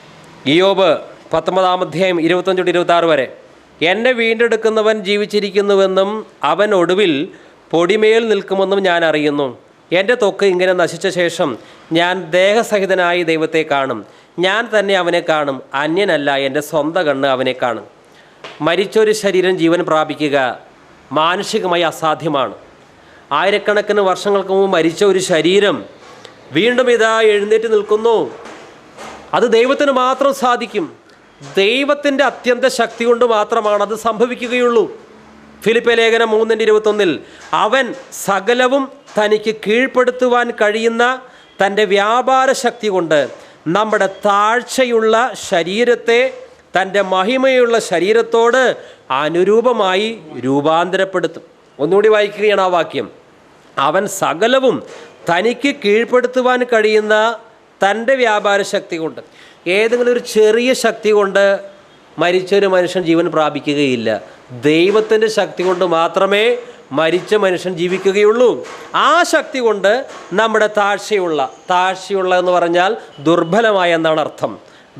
A: ഇയ്യോബ് 19-ാം അധ്യായം 25-26 വരെ, എന്നെ വീണ്ടെടുക്കുന്നവൻ ജീവിച്ചിരിക്കുന്നുവെന്നും അവൻ ഒടുവിൽ പൊടിമേൽ നിൽക്കുമെന്നും ഞാൻ അറിയുന്നു. എൻ്റെ ത്വക്ക് ഇങ്ങനെ നശിച്ച ശേഷം ഞാൻ ദേഹസഹിതനായി ദൈവത്തെ കാണും. ഞാൻ തന്നെ അവനെ കാണും, അന്യനല്ല, എൻ്റെ സ്വന്തം കണ്ണ് അവനെ കാണും. മരിച്ചൊരു ശരീരം ജീവൻ പ്രാപിക്കുക മാനുഷികമായി അസാധ്യമാണ്. ആയിരക്കണക്കിന് വർഷങ്ങൾക്ക് മുമ്പ് മരിച്ച ഒരു ശരീരം വീണ്ടും ഇതാ എഴുന്നേറ്റ് നിൽക്കുന്നു. അത് ദൈവത്തിന് മാത്രം സാധിക്കും. ദൈവത്തിൻ്റെ അത്യന്ത ശക്തി കൊണ്ട് മാത്രമാണ് അത് സംഭവിക്കുകയുള്ളൂ. ഫിലിപ്പി ലേഖനം 3:21 അവൻ സകലവും തനിക്ക് കീഴ്പ്പെടുത്തുവാൻ കഴിയുന്ന തൻ്റെ വ്യാപാര ശക്തി കൊണ്ട് നമ്മുടെ താഴ്ചയുള്ള ശരീരത്തെ തൻ്റെ മഹിമയുള്ള ശരീരത്തോട് അനുരൂപമായി രൂപാന്തരപ്പെടുത്തും. ഒന്നുകൂടി വായിക്കുകയാണ് ആ വാക്യം. അവൻ സകലവും തനിക്ക് കീഴ്പ്പെടുത്തുവാൻ കഴിയുന്ന തൻ്റെ വ്യാപാര ശക്തി കൊണ്ട്. ഏതെങ്കിലും ഒരു ചെറിയ ശക്തി കൊണ്ട് മരിച്ചൊരു മനുഷ്യൻ ജീവൻ പ്രാപിക്കുകയില്ല. ദൈവത്തിൻ്റെ ശക്തി കൊണ്ട് മാത്രമേ മരിച്ച മനുഷ്യൻ ജീവിക്കുകയുള്ളൂ. ആ ശക്തി കൊണ്ട് നമ്മുടെ താഴ്ചയുള്ള എന്ന് പറഞ്ഞാൽ ദുർബലമായ എന്നാണ് അർത്ഥം.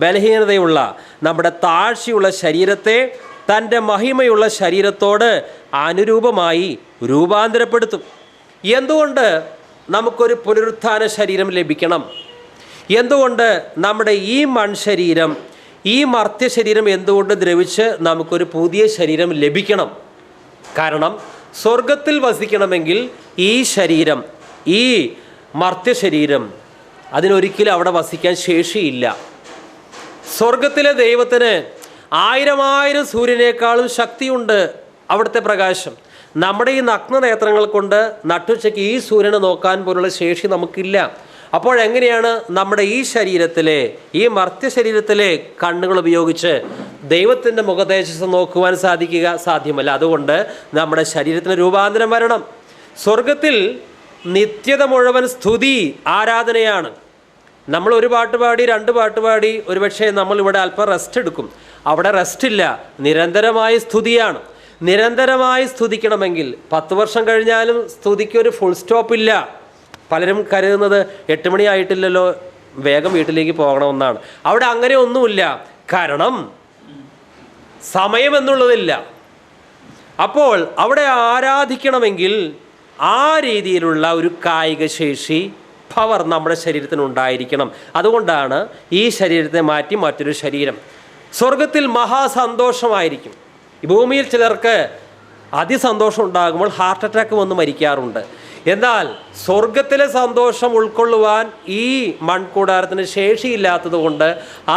A: ബലഹീനതയുള്ള നമ്മുടെ താഴ്ചയുള്ള ശരീരത്തെ തൻ്റെ മഹിമയുള്ള ശരീരത്തോട് അനുരൂപമായി രൂപാന്തരപ്പെടുത്തും. എന്തുകൊണ്ട് നമുക്കൊരു പുനരുത്ഥാന ശരീരം ലഭിക്കണം? എന്തുകൊണ്ട് നമ്മുടെ ഈ മൺശരീരം, ഈ മർത്യശരീരം എന്തുകൊണ്ട് ദ്രവിച്ച് നമുക്കൊരു പുതിയ ശരീരം ലഭിക്കണം? കാരണം സ്വർഗത്തിൽ വസിക്കണമെങ്കിൽ ഈ ശരീരം, ഈ മർത്യശരീരം, അതിനൊരിക്കലും അവിടെ വസിക്കാൻ ശേഷിയില്ല. സ്വർഗത്തിലെ ദൈവത്തിന് 1000 സൂര്യനേക്കാളും ശക്തിയുണ്ട് അവിടുത്തെ പ്രകാശം. നമ്മുടെ ഈ നഗ്നനേത്രങ്ങൾ കൊണ്ട് നട്ടുച്ചയ്ക്ക് ഈ സൂര്യനെ നോക്കാൻ പോലുള്ള ശേഷി നമുക്കില്ല. അപ്പോഴെങ്ങനെയാണ് നമ്മുടെ ഈ ശരീരത്തിലെ, ഈ മർത്യശരീരത്തിലെ കണ്ണുകൾ ഉപയോഗിച്ച് ദൈവത്തിൻ്റെ മുഖതേജസ് നോക്കുവാൻ സാധിക്കുക? സാധ്യമല്ല. അതുകൊണ്ട് നമ്മുടെ ശരീരത്തിന് രൂപാന്തരം വരണം. സ്വർഗത്തിൽ നിത്യത മുഴുവൻ സ്തുതി, ആരാധനയാണ്. നമ്മൾ ഒരു പാട്ട് പാടി, 2 പാട്ട് പാടി, ഒരുപക്ഷെ നമ്മളിവിടെ അല്പം റെസ്റ്റ് എടുക്കും. അവിടെ റെസ്റ്റില്ല, നിരന്തരമായ സ്തുതിയാണ്. നിരന്തരമായി സ്തുതിക്കണമെങ്കിൽ 10 വർഷം കഴിഞ്ഞാലും സ്തുതിക്കൊരു ഫുൾ സ്റ്റോപ്പില്ല. പലരും കരുതുന്നത് 8 മണി ആയിട്ടില്ലല്ലോ, വേഗം വീട്ടിലേക്ക് പോകണമെന്നാണ്. അവിടെ അങ്ങനെ ഒന്നുമില്ല. കാരണം സമയമെന്നുള്ളതില്ല. അപ്പോൾ അവിടെ ആരാധിക്കണമെങ്കിൽ ആ രീതിയിലുള്ള ഒരു കായിക ശേഷി, പവർ നമ്മുടെ ശരീരത്തിനുണ്ടായിരിക്കണം. അതുകൊണ്ടാണ് ഈ ശരീരത്തെ മാറ്റി മറ്റൊരു ശരീരം. സ്വർഗത്തിൽ മഹാസന്തോഷമായിരിക്കും. ഈ ഭൂമിയിൽ ചിലർക്ക് അതിസന്തോഷം ഉണ്ടാകുമ്പോൾ ഹാർട്ട് അറ്റാക്ക് വന്ന് മരിക്കാറുണ്ട്. എന്നാൽ സ്വർഗത്തിലെ സന്തോഷം ഉൾക്കൊള്ളുവാൻ ഈ മൺകൂടാരത്തിന് ശേഷിയില്ലാത്തത് കൊണ്ട്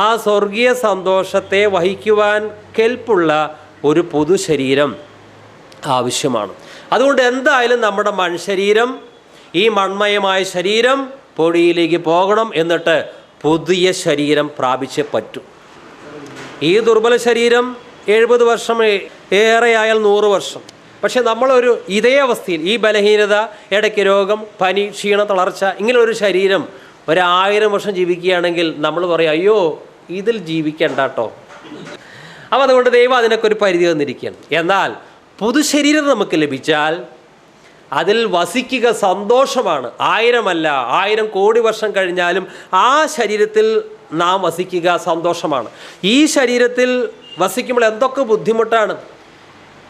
A: ആ സ്വർഗീയ സന്തോഷത്തെ വഹിക്കുവാൻ കെൽപ്പുള്ള ഒരു പൊതു ശരീരം ആവശ്യമാണ്. അതുകൊണ്ട് എന്തായാലും നമ്മുടെ മൺശരീരം, ഈ മൺമയമായ ശരീരം പൊടിയിലേക്ക് പോകണം. എന്നിട്ട് പുതിയ ശരീരം പ്രാപിച്ചേ പറ്റൂ. ഈ ദുർബല ശരീരം 70 വർഷം ഏറെയായാൽ 100 വർഷം. പക്ഷെ നമ്മളൊരു ഇതേ അവസ്ഥയിൽ, ഈ ബലഹീനത, ഇടയ്ക്ക് രോഗം, പനി, ക്ഷീണം, തളർച്ച, ഇങ്ങനെ ഒരു ശരീരം 1000 വർഷം ജീവിക്കുകയാണെങ്കിൽ നമ്മൾ പറയും, അയ്യോ ഇതിൽ ജീവിക്കണ്ട കേട്ടോ. അപ്പോൾ അതുകൊണ്ട് ദൈവം അതിനൊക്കെ ഒരു പരിധി വന്നിരിക്കുകയാണ്. എന്നാൽ പുതുശരീരം നമുക്ക് ലഭിച്ചാൽ അതിൽ വസിക്കുക സന്തോഷമാണ്. 1000 അല്ല, 1000 കോടി വർഷം കഴിഞ്ഞാലും ആ ശരീരത്തിൽ നാം വസിക്കുക സന്തോഷമാണ്. ഈ ശരീരത്തിൽ വസിക്കുമ്പോൾ എന്തൊക്കെ ബുദ്ധിമുട്ടാണ്.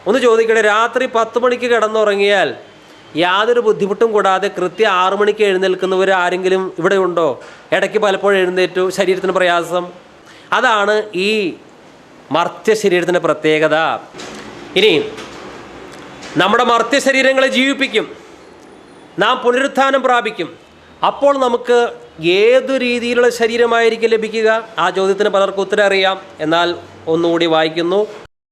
A: ഒന്ന് ചോദിക്കട്ടെ, രാത്രി 10 മണിക്ക് കിടന്നുറങ്ങിയാൽ യാതൊരു ബുദ്ധിമുട്ടും കൂടാതെ കൃത്യം 6 മണിക്ക് എഴുന്നേൽക്കുന്നവർ ആരെങ്കിലും ഇവിടെ ഉണ്ടോ? ഇടയ്ക്ക് പലപ്പോഴും എഴുന്നേറ്റു, ശരീരത്തിന് പ്രയാസം. അതാണ് ഈ മർത്യ ശരീരത്തിൻ്റെ പ്രത്യേകത. ഇനി നമ്മുടെ മർത്യ ശരീരങ്ങളെ ജീവിപ്പിക്കും, നാം പുനരുത്ഥാനം പ്രാപിക്കും. അപ്പോൾ നമുക്ക് ഏതു രീതിയിലുള്ള ശരീരമായിരിക്കും ലഭിക്കുക? ആ ചോദ്യത്തിന് പലർക്കും ഉത്തരം അറിയാം. എന്നാൽ ഒന്നുകൂടി വായിക്കുന്നു.